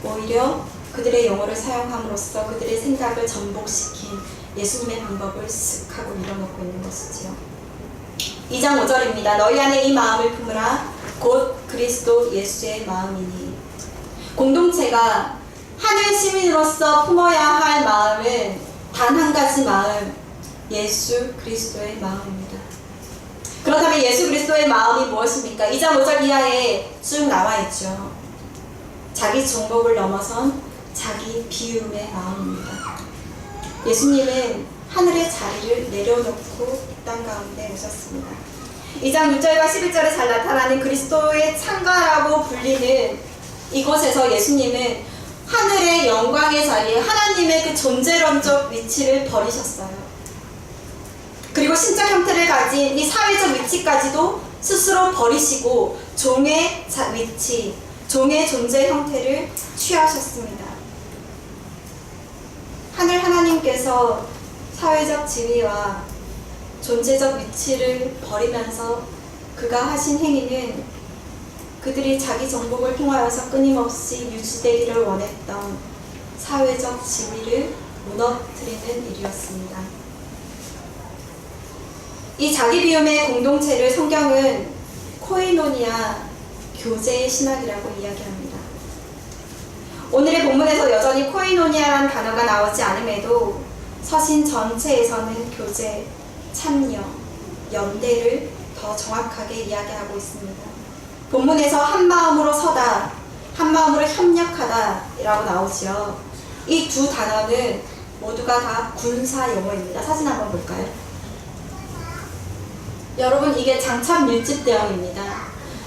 [SPEAKER 2] 오히려 그들의 용어를 사용함으로써 그들의 생각을 전복시킨 예수님의 방법을 쓱 하고 밀어넣고 있는 것이지요. 2장 5절입니다. 너희 안에 이 마음을 품으라. 곧 그리스도 예수의 마음이니. 공동체가 하늘 시민으로서 품어야 할 마음은 단 한 가지 마음, 예수 그리스도의 마음입니다. 그렇다면 예수 그리스도의 마음이 무엇입니까? 2장 5절 이하에 쭉 나와 있죠. 자기 정복을 넘어선 자기 비움의 마음입니다. 예수님은 하늘의 자리를 내려놓고 이 땅 가운데 오셨습니다. 2장 6절과 11절에 잘 나타나는 그리스도의 창가라고 불리는 이곳에서 예수님은 하늘의 영광의 자리에 하나님의 그 존재론적 위치를 버리셨어요. 그리고 신적 형태를 가진 이 사회적 위치까지도 스스로 버리시고 종의 위치, 종의 존재 형태를 취하셨습니다. 하늘 하나님께서 사회적 지위와 존재적 위치를 버리면서 그가 하신 행위는 그들이 자기 정복을 통하여서 끊임없이 유지되기를 원했던 사회적 지위를 무너뜨리는 일이었습니다. 이 자기 비움의 공동체를 성경은 코이노니아, 교제의 신학이라고 이야기합니다. 오늘의 본문에서 여전히 코이노니아라는 단어가 나오지 않음에도 서신 전체에서는 교제, 참여, 연대를 더 정확하게 이야기하고 있습니다. 본문에서 한 마음으로 서다, 한 마음으로 협력하다 라고 나오지요. 이 두 단어는 모두가 다 군사 용어입니다. 사진 한번 볼까요? 여러분, 이게 장참 밀집 대형입니다.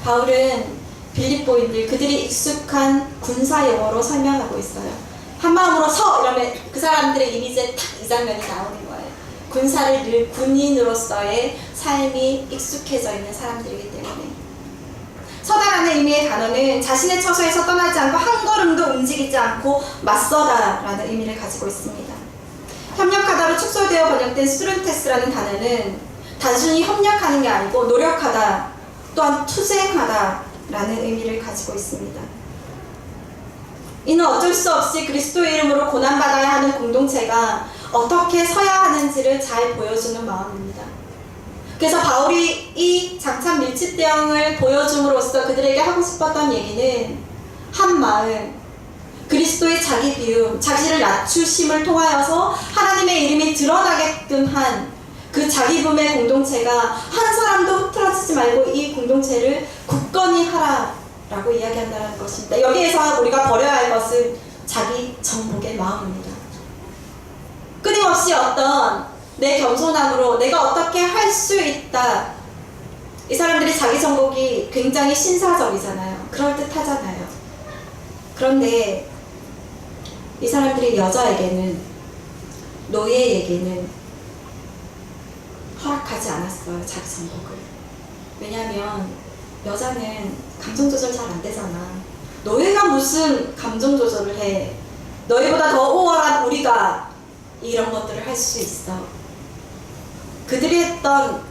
[SPEAKER 2] 바울은 빌립보인들, 그들이 익숙한 군사 용어로 설명하고 있어요. 한 마음으로 서! 이러면 그 사람들의 이미지에 탁 이 장면이 나오는 거예요. 군사를 늘 군인으로서의 삶이 익숙해져 있는 사람들이기 때문에. 서다라는 의미의 단어는 자신의 처소에서 떠나지 않고 한 걸음도 움직이지 않고 맞서다라는 의미를 가지고 있습니다. 협력하다로 축소되어 번역된 수른테스라는 단어는 단순히 협력하는 게 아니고 노력하다, 또한 투쟁하다라는 의미를 가지고 있습니다. 이는 어쩔 수 없이 그리스도의 이름으로 고난받아야 하는 공동체가 어떻게 서야 하는지를 잘 보여주는 마음입니다. 그래서 바울이 이 장참 밀집 대형을 보여줌으로써 그들에게 하고 싶었던 얘기는 한 마음, 그리스도의 자기 비움, 자신을 낮추심을 통하여서 하나님의 이름이 드러나게끔 한 그 자기 부의 공동체가 한 사람도 흐트러지지 말고 이 공동체를 굳건히 하라라고 이야기한다는 것입니다. 여기에서 우리가 버려야 할 것은 자기 정복의 마음입니다. 끊임없이 어떤 내 겸손함으로 내가 어떻게 할 수 있다. 이 사람들이 자기 정복이 굉장히 신사적이잖아요. 그럴듯하잖아요. 그런데 이 사람들이 여자에게는, 노예에게는 허락하지 않았어요. 자기 정복을. 왜냐하면 여자는 감정 조절 잘 안 되잖아. 노예가 무슨 감정 조절을 해. 너희보다 더 우월한 우리가 이런 것들을 할 수 있어. 그들이 했던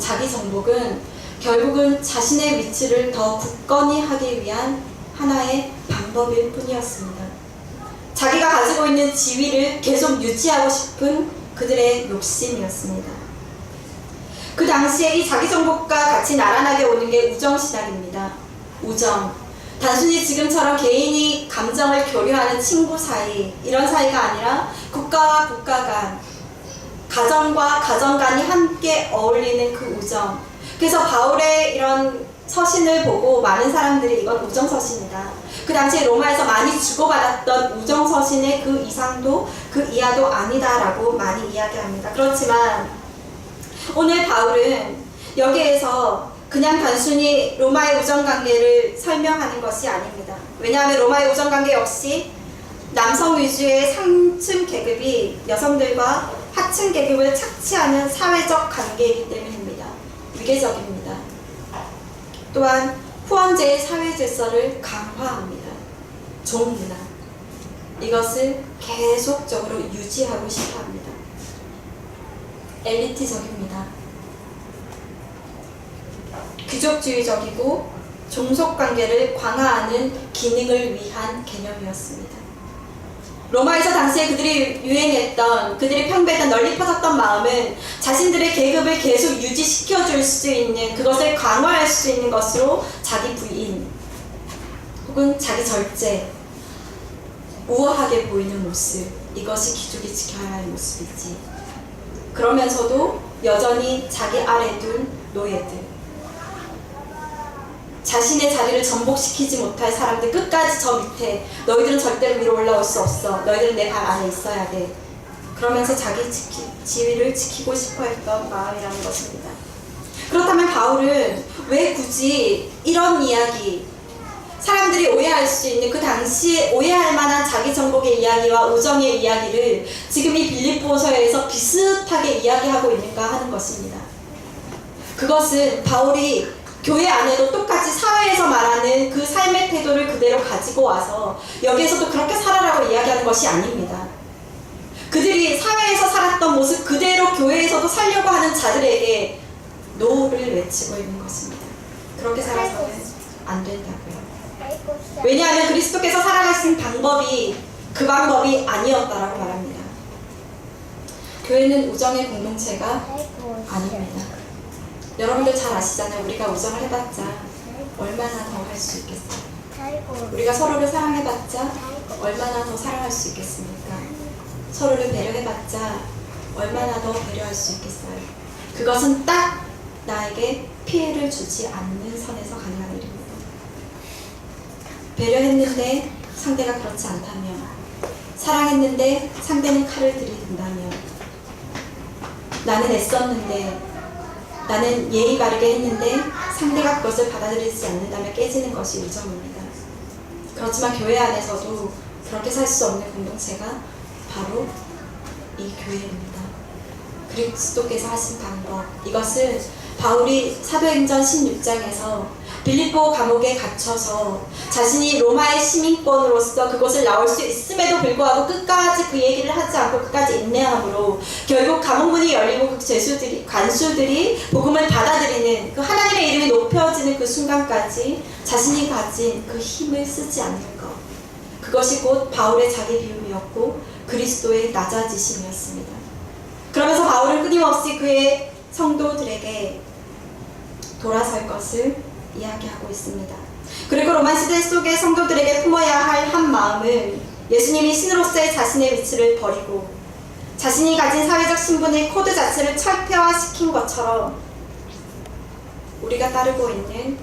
[SPEAKER 2] 자기 정복은 결국은 자신의 위치를 더 굳건히 하기 위한 하나의 방법일 뿐이었습니다. 자기가 가지고 있는 지위를 계속 유지하고 싶은 그들의 욕심이었습니다. 그 당시에 이 자기 정복과 같이 나란하게 오는 게 우정신학입니다. 우정. 단순히 지금처럼 개인이 감정을 교류하는 친구 사이, 이런 사이가 아니라 국가와 국가 간, 가정과 가정 간이 함께 어울리는 그 우정. 그래서 바울의 이런 서신을 보고 많은 사람들이 이건 우정서신이다. 그 당시에 로마에서 많이 주고받았던 우정서신의 그 이상도 그 이하도 아니다라고 많이 이야기합니다. 그렇지만 오늘 바울은 여기에서 그냥 단순히 로마의 우정관계를 설명하는 것이 아닙니다. 왜냐하면 로마의 우정관계 역시 남성 위주의 상층 계급이 여성들과 하층 계급을 착취하는 사회적 관계이기 때문입니다. 위계적입니다. 또한 후원제의 사회 질서를 강화합니다. 종문화. 이것을 계속적으로 유지하고 싶어 합니다. 엘리트적입니다. 귀족주의적이고 종속관계를 강화하는 기능을 위한 개념이었습니다. 로마에서 당시에 그들이 유행했던, 그들이 평배했던 널리 퍼졌던 마음은 자신들의 계급을 계속 유지시켜줄 수 있는, 그것을 강화할 수 있는 것으로 자기 부인 혹은 자기 절제, 우아하게 보이는 모습, 이것이 귀족이 지켜야 할 모습이지. 그러면서도 여전히 자기 아래 둔 노예들, 자신의 자리를 전복시키지 못할 사람들, 끝까지 저 밑에, 너희들은 절대로 위로 올라올 수 없어, 너희들은 내 발 안에 있어야 돼, 그러면서 자기 지위를 지키고 싶어 했던 마음이라는 것입니다. 그렇다면 바울은 왜 굳이 이런 이야기, 사람들이 오해할 수 있는 그 당시에 오해할 만한 자기 정복의 이야기와 우정의 이야기를 지금 이 빌립보서에서 비슷하게 이야기하고 있는가 하는 것입니다. 그것은 바울이 교회 안에도 똑같이 사회에서 말하는 그 삶의 태도를 그대로 가지고 와서 여기에서도 그렇게 살아라고 이야기하는 것이 아닙니다. 그들이 사회에서 살았던 모습 그대로 교회에서도 살려고 하는 자들에게 노를 외치고 있는 것입니다. 그렇게 살아서는 안 된다고요. 왜냐하면 그리스도께서 살아가신 방법이 그 방법이 아니었다라고 말합니다. 교회는 우정의 공동체가 아닙니다. 여러분들 잘 아시잖아요. 우리가 우정을 해봤자 얼마나 더 할 수 있겠어요. 우리가 서로를 사랑해봤자 얼마나 더 사랑할 수 있겠습니까? 서로를 배려해봤자 얼마나 더 배려할 수 있겠어요. 그것은 딱 나에게 피해를 주지 않는 선에서 가능한 일입니다. 배려했는데 상대가 그렇지 않다면, 사랑했는데 상대는 칼을 들이댄다면, 나는 애썼는데, 나는 예의 바르게 했는데 상대가 그것을 받아들이지 않는다면 깨지는 것이 우정입니다. 그렇지만 교회 안에서도 그렇게 살 수 없는 공동체가 바로 이 교회입니다. 그리스도께서 하신 방법, 이것은 바울이 사도행전 16장에서 빌립보 감옥에 gat혀서 자신이 로마의 시민권으로서 그곳을 나올 수 있음에도 불구하고 끝까지 그 얘기를 하지 않고 끝까지 인내함으로 결국 감옥문이 열리고 그 관수들이 복음을 받아들이는 그 하나님의 이름이 높여지는 그 순간까지 자신이 가진 그 힘을 쓰지 않는 것, 그것이 곧 바울의 자기 비움이었고 그리스도의 낮아지심이었습니다. 그러면서 바울은 끊임없이 그의 성도들에게 돌아설 것을 이야기하고 있습니다. 그리고 로마 시대 속의 성도들에게 품어야 할 한 마음은 예수님이 신으로서의 자신의 위치를 버리고 자신이 가진 사회적 신분의 코드 자체를 철폐화시킨 것처럼 우리가 따르고 있는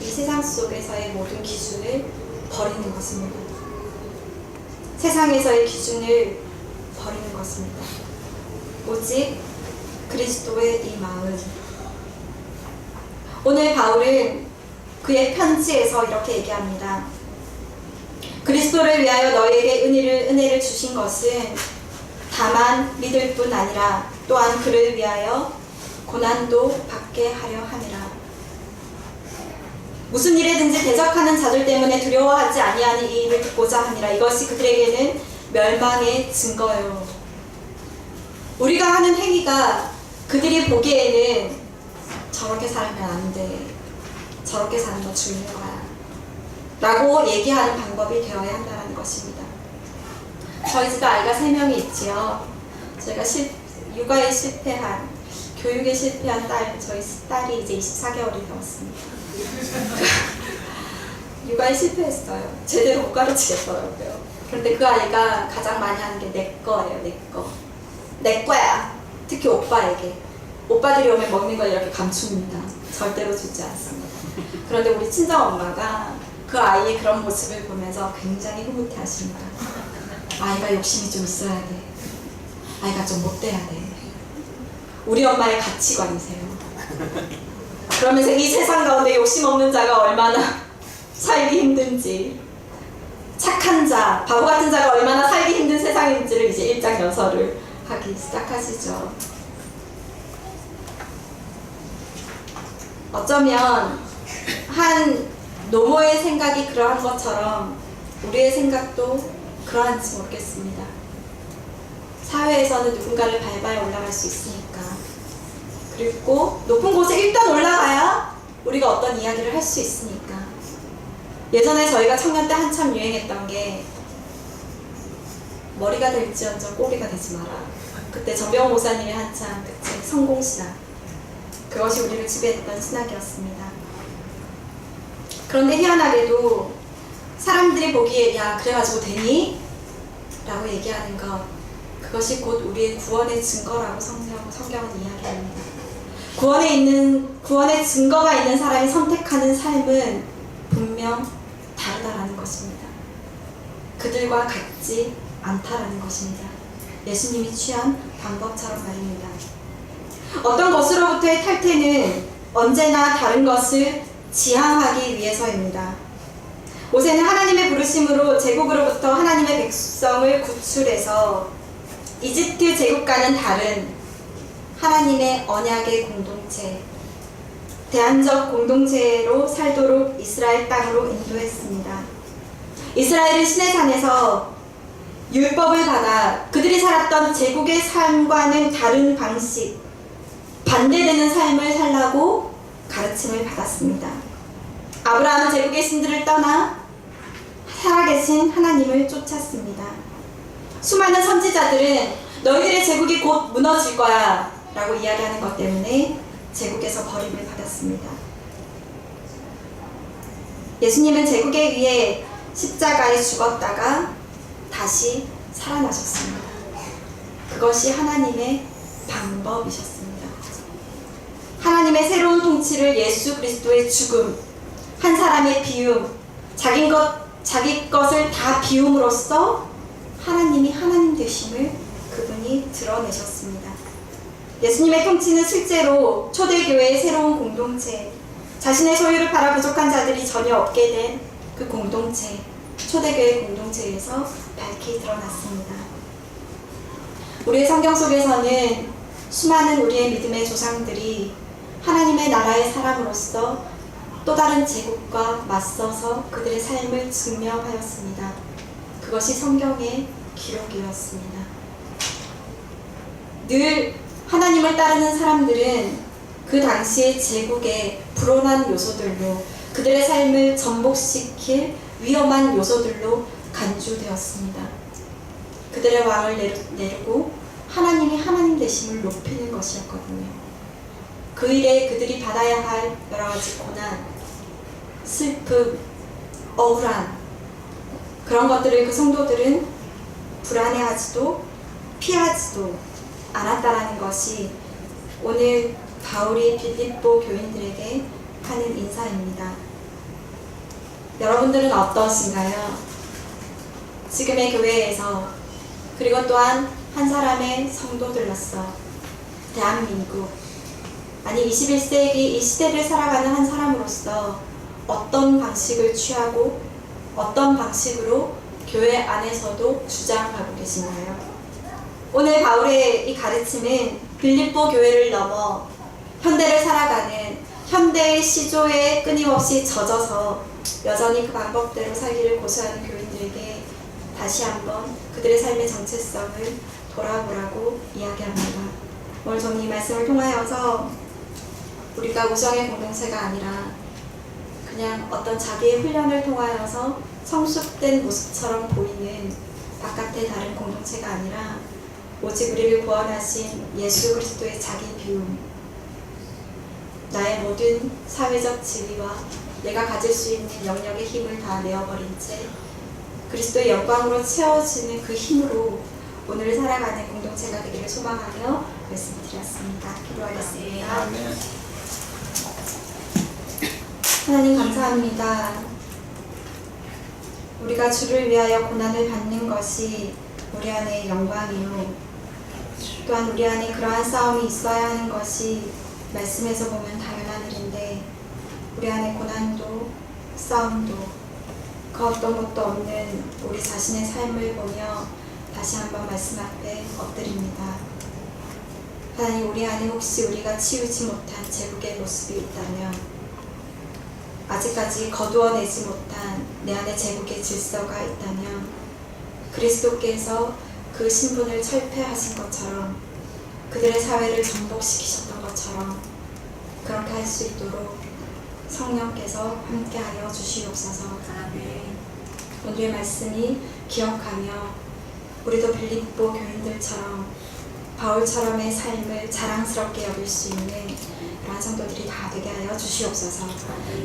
[SPEAKER 2] 이 세상 속에서의 모든 기준을 버리는 것입니다. 세상에서의 기준을 버리는 것입니다. 오직 그리스도의 이 마음. 오늘 바울은 그의 편지에서 이렇게 얘기합니다. 그리스도를 위하여 너희에게 은혜를 주신 것은 다만 믿을 뿐 아니라 또한 그를 위하여 고난도 받게 하려 함이라. 무슨 일에든지 대적하는 자들 때문에 두려워하지 아니하는 이 일을 듣고자 함이라. 이것이 그들에게는 멸망의 증거요. 우리가 하는 행위가 그들이 보기에는 저렇게 살면 안 돼, 저렇게 사는 거 죽는 거야 라고 얘기하는 방법이 되어야 한다는 것입니다. 저희 집에 아이가 3명이 있지요. 저희가 육아에 실패한, 교육에 실패한 저희 딸이 이제 24개월이 되었습니다. 육아에 실패했어요. 제대로 못 가르치겠더라고요. 그런데 그 아이가 가장 많이 하는 게 내 거예요. 내 거야. 특히 오빠에게. 오빠들이 오면 먹는 걸 이렇게 감춥니다. 절대로 주지 않습니다. 그런데 우리 친정엄마가 그 아이의 그런 모습을 보면서 굉장히 흐뭇해하십니다. 아이가 욕심이 좀 있어야 돼. 아이가 좀 못돼야 돼. 우리 엄마의 가치관이세요. 그러면서 이 세상 가운데 욕심 없는 자가 얼마나 살기 힘든지, 착한 자, 바보 같은 자가 얼마나 살기 힘든 세상인지를 이제 일장연설을 하기 시작하시죠. 어쩌면 한 노모의 생각이 그러한 것처럼 우리의 생각도 그러한지 모르겠습니다. 사회에서는 누군가를 밟아야 올라갈 수 있으니까, 그리고 높은 곳에 일단 올라가야 우리가 어떤 이야기를 할 수 있으니까. 예전에 저희가 청년 때 한참 유행했던 게 머리가 될지언정 꼬리가 되지 마라. 그때 전병호 목사님이 한참 그 책 성공신학, 그것이 우리를 지배했던 신학이었습니다. 그런데 희한하게도 사람들이 보기에 야 그래가지고 되니? 라고 얘기하는 것, 그것이 곧 우리의 구원의 증거라고 성경은 이야기합니다. 구원의 증거가 있는 사람이 선택하는 삶은 분명 다르다라는 것입니다. 그들과 같지 않다라는 것입니다. 예수님이 취한 방법처럼 말입니다. 어떤 것으로부터의 탈퇴는 언제나 다른 것을 지향하기 위해서입니다. 모세는 하나님의 부르심으로 제국으로부터 하나님의 백성을 구출해서 이집트 제국과는 다른 하나님의 언약의 공동체, 대안적 공동체로 살도록 이스라엘 땅으로 인도했습니다. 이스라엘은 시내산에서 율법을 받아 그들이 살았던 제국의 삶과는 다른 방식, 반대되는 삶을 살라고 가르침을 받았습니다. 아브라함은 제국의 신들을 떠나 살아계신 하나님을 쫓았습니다. 수많은 선지자들은 너희들의 제국이 곧 무너질 거야 라고 이야기하는 것 때문에 제국에서 버림을 받았습니다. 예수님은 제국에 위해 십자가에 죽었다가 다시 살아나셨습니다. 그것이 하나님의 방법이셨습니다. 하나님의 새로운 통치를 예수 그리스도의 죽음, 한 사람의 비움, 자기 것을 다 비움으로써 하나님이 하나님 되심을 그분이 드러내셨습니다. 예수님의 통치는 실제로 초대교회의 새로운 공동체, 자신의 소유를 팔아 부족한 자들이 전혀 없게 된 그 공동체, 초대교회 공동체에서 밝히 드러났습니다. 우리의 성경 속에서는 수많은 우리의 믿음의 조상들이 하나님의 나라의 사람으로서 또 다른 제국과 맞서서 그들의 삶을 증명하였습니다. 그것이 성경의 기록이었습니다. 늘 하나님을 따르는 사람들은 그 당시의 제국의 불온한 요소들로 그들의 삶을 전복시킬 위험한 요소들로 간주되었습니다. 그들의 왕을 내리고 하나님이 하나님 되심을 높이는 것이었거든요. 그 일에 그들이 받아야 할 여러 가지 고난, 슬픔, 억울한 그런 것들을 그 성도들은 불안해하지도 피하지도 않았다라는 것이 오늘 바울이 빌립보 교인들에게 하는 인사입니다. 여러분들은 어떠신가요? 지금의 교회에서 그리고 또한 한 사람의 성도들로서 대한민국 아니 21세기 이 시대를 살아가는 한 사람으로서 어떤 방식을 취하고 어떤 방식으로 교회 안에서도 주장하고 계신가요? 오늘 바울의 이 가르침은 빌립보 교회를 넘어 현대를 살아가는 현대의 시조에 끊임없이 젖어서 여전히 그 방법대로 살기를 고수하는 교인들에게 다시 한번 그들의 삶의 정체성을 돌아보라고 이야기합니다. 오늘 저는 이 말씀을 통하여서 우리가 우정의 공동체가 아니라 그냥 어떤 자기의 훈련을 통하여서 성숙된 모습처럼 보이는 바깥의 다른 공동체가 아니라 오직 우리를 구원하신 예수 그리스도의 자기 비움, 나의 모든 사회적 지위와 내가 가질 수 있는 영역의 힘을 다 내어버린 채 그리스도의 영광으로 채워지는 그 힘으로 오늘 살아가는 공동체가 되기를 소망하며 말씀드렸습니다. 기도하겠습니다. 하나님 감사합니다. 우리가 주를 위하여 고난을 받는 것이 우리 안에 영광이요 또한 우리 안에 그러한 싸움이 있어야 하는 것이 말씀에서 보면 당연한 일인데 우리 안에 고난도 싸움도 그 어떤 것도 없는 우리 자신의 삶을 보며 다시 한번 말씀 앞에 엎드립니다. 하나님, 우리 안에 혹시 우리가 치우지 못한 제국의 모습이 있다면 아직까지 거두어내지 못한 내 안에 제국의 질서가 있다면 그리스도께서 그 신분을 철폐하신 것처럼 그들의 사회를 정복시키셨던 것처럼 그렇게 할 수 있도록 성령께서 함께하여 주시옵소서. 오늘의 말씀이 기억하며 우리도 빌립보 교인들처럼 바울처럼의 삶을 자랑스럽게 여길 수 있는 그런 성도들이 다 되게 하여 주시옵소서.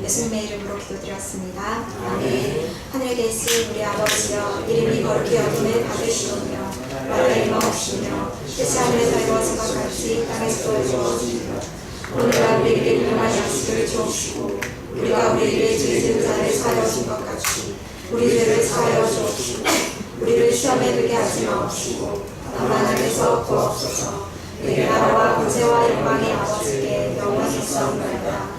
[SPEAKER 2] 예수님의 이름으로 기도드렸습니다. 아멘. 하늘에 계신 우리 아버지여, 이름이 거룩히 여김을 받으시오며 나라의 임하옵시며 뜻이 하늘에서 이루어진 것 같이 땅에서도 이루어지며 오늘날 우리에게 일용할 양식을 주옵시고 우리가 우리에게 죄진 자를 사하여 준 것 같이 우리 죄를 사하여 주옵시고 우리를 시험에 들게 하지 마옵시고 다만 악에서 구하옵소서. 그의 나라와 권세와 영광의 아버지께 영원히 있사옵나이다.